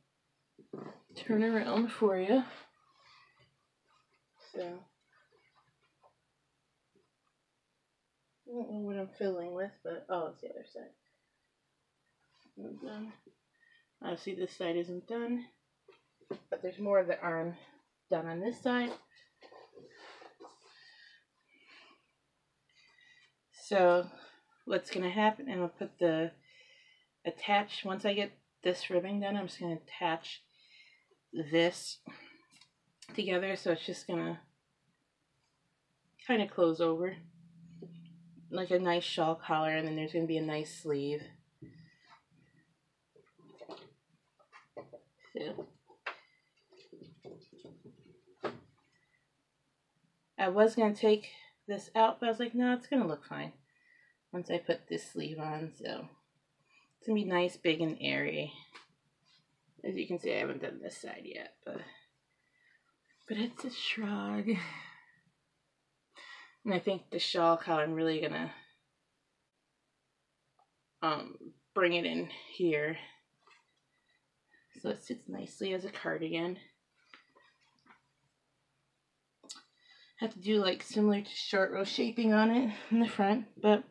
[SPEAKER 1] turn around for you. So I don't know what I'm filling with, but oh, it's the other side. I'm done. Obviously this side isn't done, but there's more of the arm done on this side. So what's going to happen, and I'll put the attach, once I get this ribbing done, I'm just going to attach this together, so it's just going to kind of close over like a nice shawl collar, and then there's going to be a nice sleeve. So I was going to take this out, but I was like, no, it's going to look fine once I put this sleeve on. So it's going to be nice, big, and airy. As you can see, I haven't done this side yet, but it's a shrug. And I think the shawl collar, I'm really going to bring it in here so it sits nicely as a cardigan. Have to do like similar to short row shaping on it in the front, but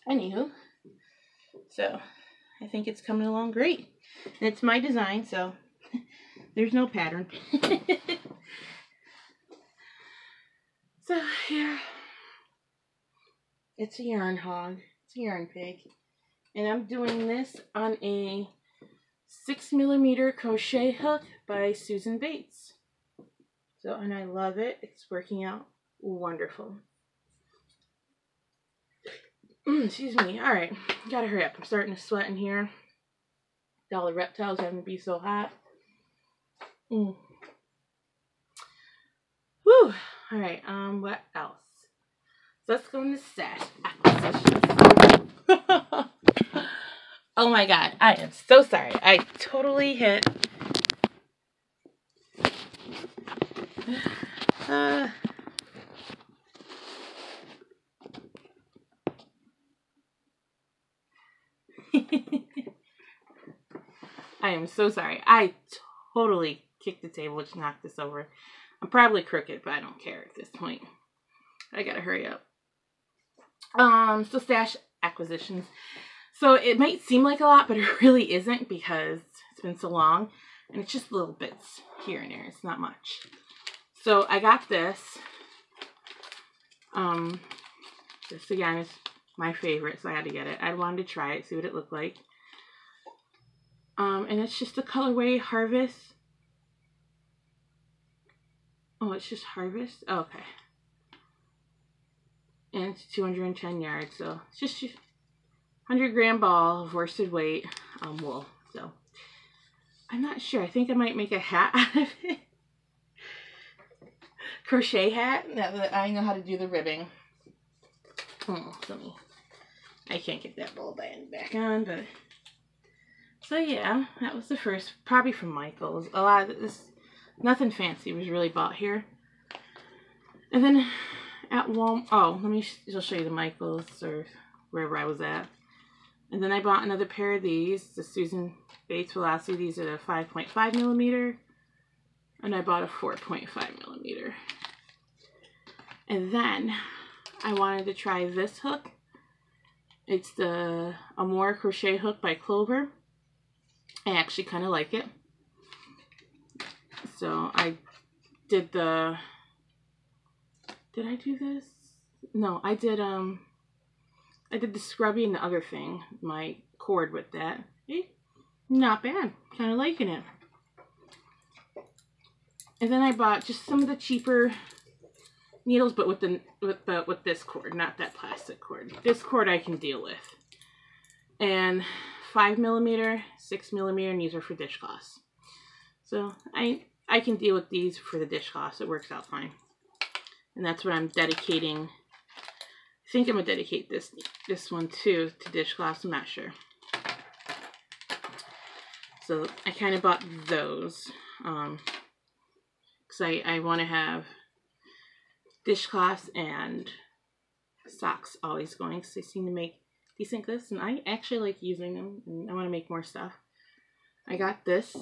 [SPEAKER 1] anywho, so I think it's coming along great. And it's my design, so there's no pattern. So here, it's a yarn hog, it's a yarn pig, and I'm doing this on a 6mm crochet hook by Susan Bates. So, and I love it. It's working out wonderful. Excuse me. All right, gotta hurry up. I'm starting to sweat in here. All the reptiles having to be so hot. Woo. All right. What else? So let's go into stash acquisitions. Oh my God, I am so sorry. I totally hit. I am so sorry. I totally kicked the table, which knocked this over. I'm probably crooked, but I don't care at this point. I gotta hurry up. So stash acquisitions. So it might seem like a lot, but it really isn't because it's been so long, and it's just little bits here and there. It's not much. So I got this. This again is my favorite, so I had to get it. I wanted to try it, see what it looked like. And it's just a colorway Harvest. Oh, it's just Harvest? Oh, okay. And it's 210 yards, so it's just 100-gram ball of worsted weight wool. So I'm not sure. I think I might make a hat out of it. Crochet hat, now that I know how to do the ribbing. Oh, I can't get that ball band back on, but so yeah, that was the first, probably from Michael's. A lot of this, nothing fancy was really bought here. And then at Walmart, oh, let me just show you the Michael's or wherever I was at. And then I bought another pair of these, the Susan Bates Velocity. These are the 5.5 millimeter, and I bought a 4.5 millimeter. And then I wanted to try this hook. It's the Amore crochet hook by Pullover. I actually kind of like it. So I did the, did I do this? No, I did the scrubby and the other thing, my cord with that. Not bad, kind of liking it. And then I bought just some of the cheaper needles, but with this cord, not that plastic cord. This cord I can deal with. And 5 millimeter, 6 millimeter, and these are for dishcloths. So I can deal with these for the dishcloths. It works out fine. And that's what I'm dedicating. I think I'm gonna dedicate this one too to dishcloths. I'm not sure. So I kind of bought those because I want to have dishcloths and socks always going because they seem to make decent gifts, and I actually like using them, and I want to make more stuff. I got this,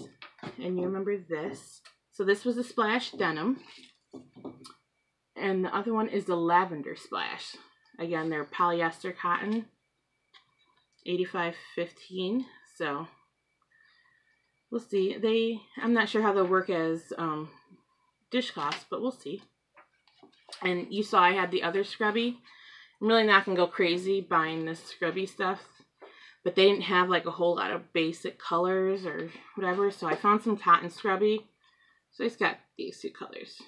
[SPEAKER 1] and you remember this. So this was a Splash Denim, and the other one is the Lavender Splash. Again, they're polyester cotton, 85-15. So we'll see. I'm not sure how they'll work as dishcloths, but we'll see. And you saw I had the other scrubby. I'm really not going to go crazy buying this scrubby stuff, but they didn't have like a whole lot of basic colors or whatever, so I found some cotton scrubby. So I just got these two colors.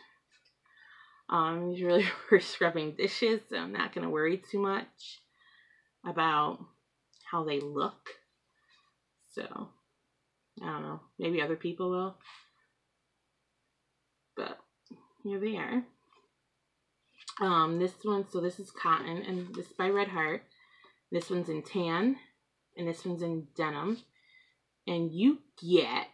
[SPEAKER 1] These really for scrubbing dishes, so I'm not going to worry too much about how they look. So, I don't know, maybe other people will. But here they are. This one, so this is cotton, and this is by Red Heart. This one's in tan, and this one's in denim. And you get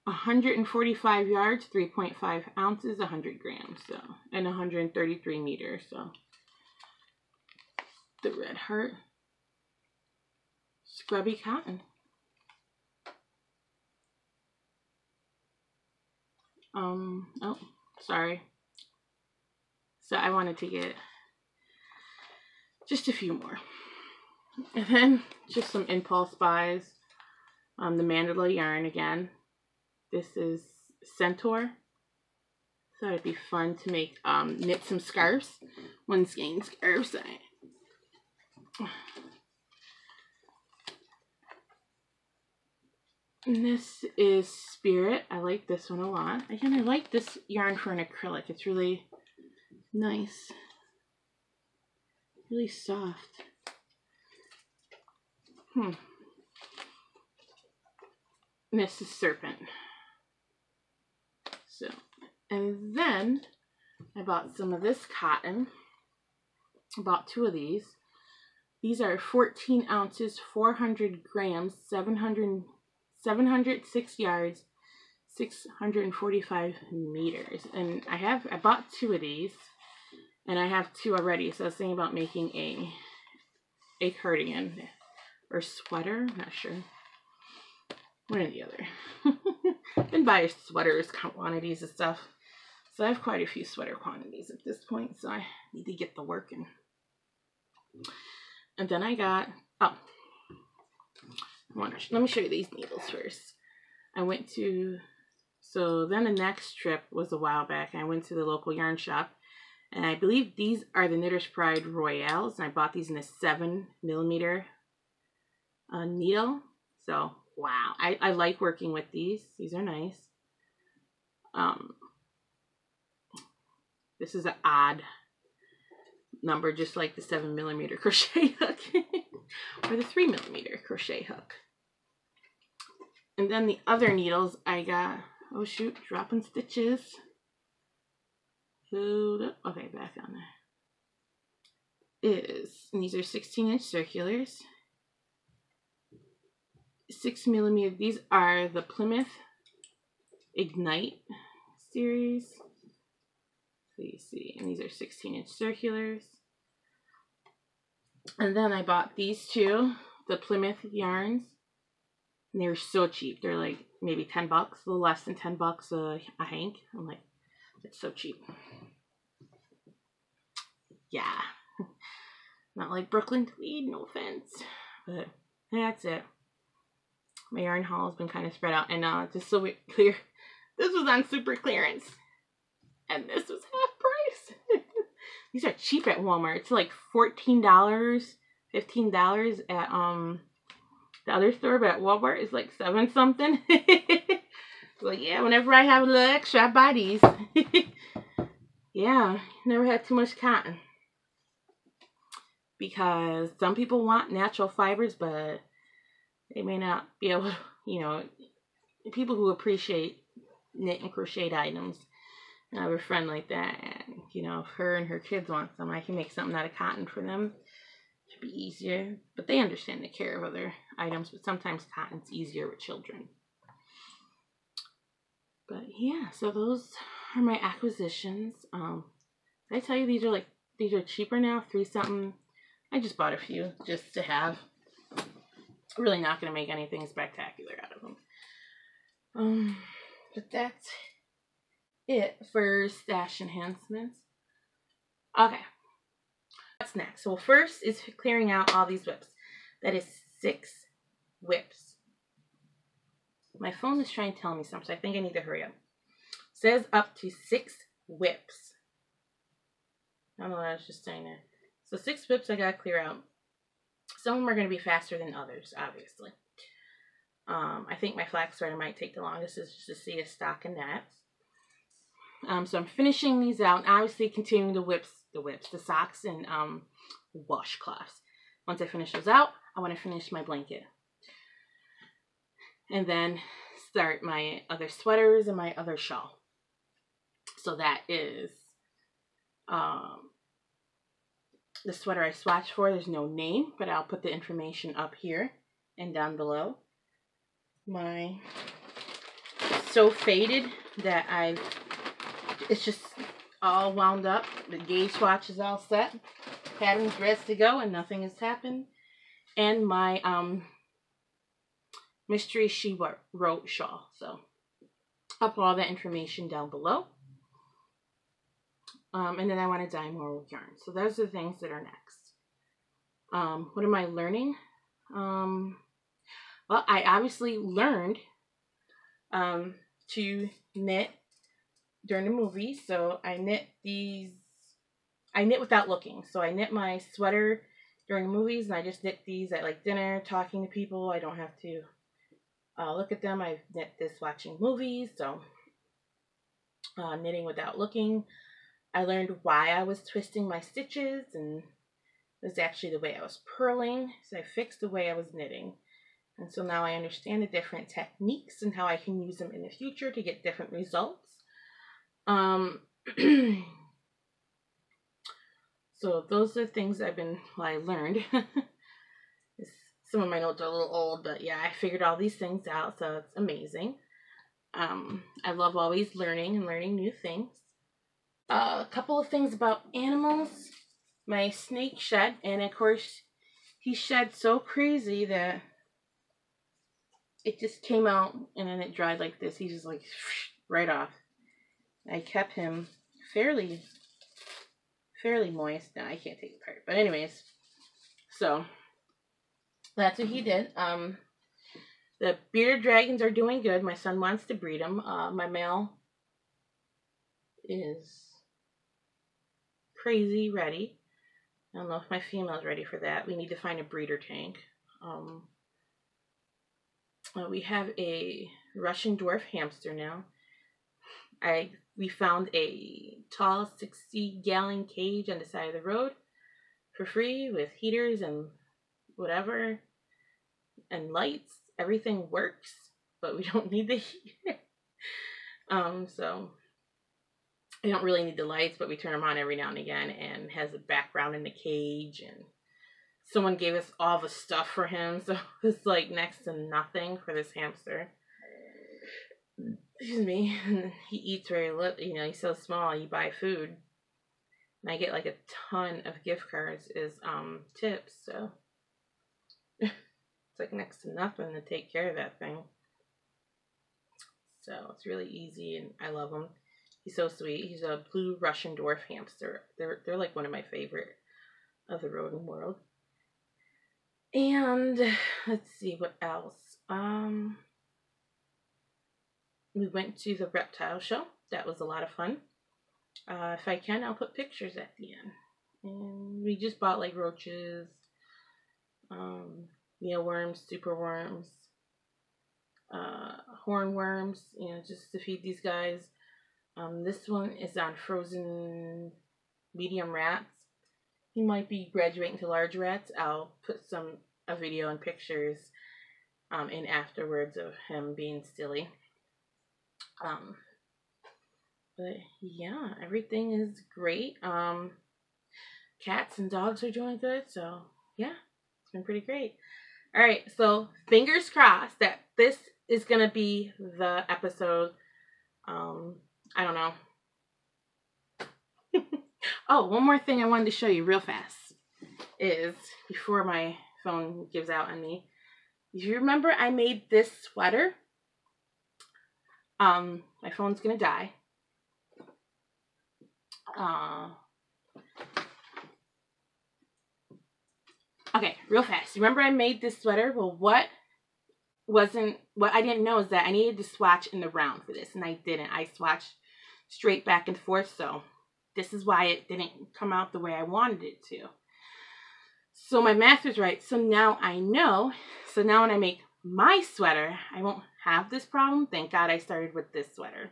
[SPEAKER 1] 145 yards, 3.5 ounces, 100 grams, so, and 133 meters, so. The Red Heart Scrubby Cotton. Oh, sorry. So I wanted to get just a few more. And then just some impulse buys. The Mandala yarn again. This is Centaur. So it'd be fun to make knit some scarves. One's getting scarves. And this is Spirit. I like this one a lot. Again, I like this yarn for an acrylic. It's really nice. Really soft. And this is Serpent. So, and then I bought some of this cotton. I bought 2 of these. These are 14 ounces, 400 grams, 706 yards, 645 meters. And I bought 2 of these, and I have 2 already. So I was thinking about making a cardigan or sweater. I'm not sure. One or the other. Been buying sweaters quantities and stuff. So I have quite a few sweater quantities at this point. So I need to get the work in. And then I got, let me show you these needles first. So then the next trip was a while back. I went to the local yarn shop. And I believe these are the Knitter's Pride Royales. And I bought these in a 7 millimeter needle. So, wow. I like working with these. These are nice. This is an odd number, just like the 7 millimeter crochet hook. Or the 3 millimeter crochet hook. And then the other needles I got, oh shoot, dropping stitches. Okay, back on there. And these are 16-inch circulars. 6mm. These are the Plymouth Ignite series. So you see, and these are 16-inch circulars. And then I bought these two, the Plymouth yarns. And they were so cheap. They're like maybe 10 bucks, a little less than 10 bucks a hank. I'm like, it's so cheap. Yeah. Not like Brooklyn tweed, no offense. But that's it. My yarn haul has been kind of spread out. And just so we're clear, this was on super clearance. And this was half price. These are cheap at Walmart. It's like $14, $15 at the other store, but at Walmart it's like 7 something. Like, yeah, whenever I have a little extra, I buy these. Yeah, never had too much cotton. Because some people want natural fibers, but they may not be able to, you know, people who appreciate knit and crocheted items. And I have a friend like that, and, you know, if her and her kids want some, I can make something out of cotton for them. It should be easier. But they understand the care of other items, but sometimes cotton's easier with children. But yeah, so those are my acquisitions. Did I tell you these are cheaper now? 3 something. I just bought a few just to have. Really not going to make anything spectacular out of them. But that's it for stash enhancements. Okay. What's next? So first is clearing out all these whips. That is 6 whips. My phone is trying to tell me something, so I think I need to hurry up. It says up to 6 whips. I don't know what I was just saying there. So 6 whips I gotta clear out. Some of them are going to be faster than others, obviously. I think my flax sweater might take the longest, is just to see a stock of gnats. So I'm finishing these out, and obviously continuing the socks and washcloths. Once I finish those out, I want to finish my blanket. And then start my other sweaters and my other shawl. So that is the sweater I swatched for. There's no name, but I'll put the information up here and down below. My so faded that it's just all wound up. The gauge swatch is all set. Pattern's ready to go, and nothing has happened. And my mystery she wrote shawl. So I'll put all that information down below. And then I want to dye more with yarn. So those are the things that are next. What am I learning? Well, I obviously learned to knit during the movie. So I knit without looking. So I knit my sweater during the movies, and I just knit these at like dinner, talking to people. I don't have to look at them. I've knit this watching movies. So knitting without looking. I learned why I was twisting my stitches, and it was actually the way I was purling. So I fixed the way I was knitting. And so now I understand the different techniques and how I can use them in the future to get different results. So those are things I learned. Some of my notes are a little old, but yeah, I figured all these things out, so it's amazing. I love always learning and learning new things. A couple of things about animals. My snake shed, and of course, he shed so crazy that it just came out, and then it dried like this. He just like right off. I kept him fairly moist. Now I can't take it apart, but anyways, so that's what he did. The bearded dragons are doing good. My son wants to breed them. My male is crazy ready. I don't know if my female is ready for that. We need to find a breeder tank. We have a Russian dwarf hamster now. We found a tall 60-gallon cage on the side of the road for free with heaters and whatever and lights. Everything works, but we don't need the heater. So I don't really need the lights, but we turn them on every now and again, and has a background in the cage. And someone gave us all the stuff for him, so it's like next to nothing for this hamster. Excuse me. He eats very little, you know, he's so small. You buy food, and I get like a ton of gift cards as tips, so it's like next to nothing to take care of that thing. So it's really easy, and I love him. He's so sweet. He's a blue Russian dwarf hamster. They're like one of my favorite of the rodent world. And let's see what else. We went to the reptile show. That was a lot of fun. If I can, I'll put pictures at the end. And we just bought like roaches, mealworms, superworms, hornworms, you know, just to feed these guys. This one is on frozen medium rats. He might be graduating to large rats. I'll put a video and pictures in afterwards of him being silly. But yeah, everything is great. Cats and dogs are doing good, so yeah, it's been pretty great. All right, so fingers crossed that this is gonna be the episode. I don't know. Oh, one more thing I wanted to show you real fast is before my phone gives out on me. If you remember, I made this sweater. My phone's gonna die. Okay, real fast. Remember I made this sweater? Well, what I didn't know is that I needed to swatch in the round for this, and I didn't. I swatched straight back and forth, so this is why it didn't come out the way I wanted it to. So my math was right. So now I know. So now when I make my sweater, I won't have this problem. Thank God I started with this sweater.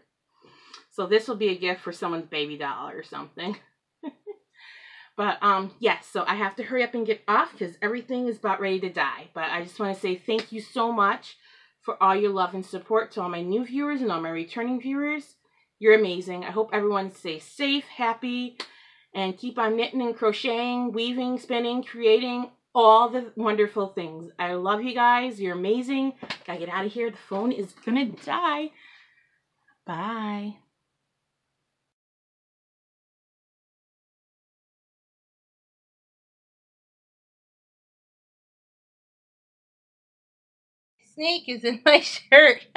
[SPEAKER 1] So this will be a gift for someone's baby doll or something. But yes, so I have to hurry up and get off because everything is about ready to die. But I just want to say thank you so much for all your love and support to all my new viewers and all my returning viewers. You're amazing. I hope everyone stays safe, happy, and keep on knitting and crocheting, weaving, spinning, creating all the wonderful things. I love you guys. You're amazing. Gotta get out of here. The phone is gonna die. Bye. Snake is in my shirt.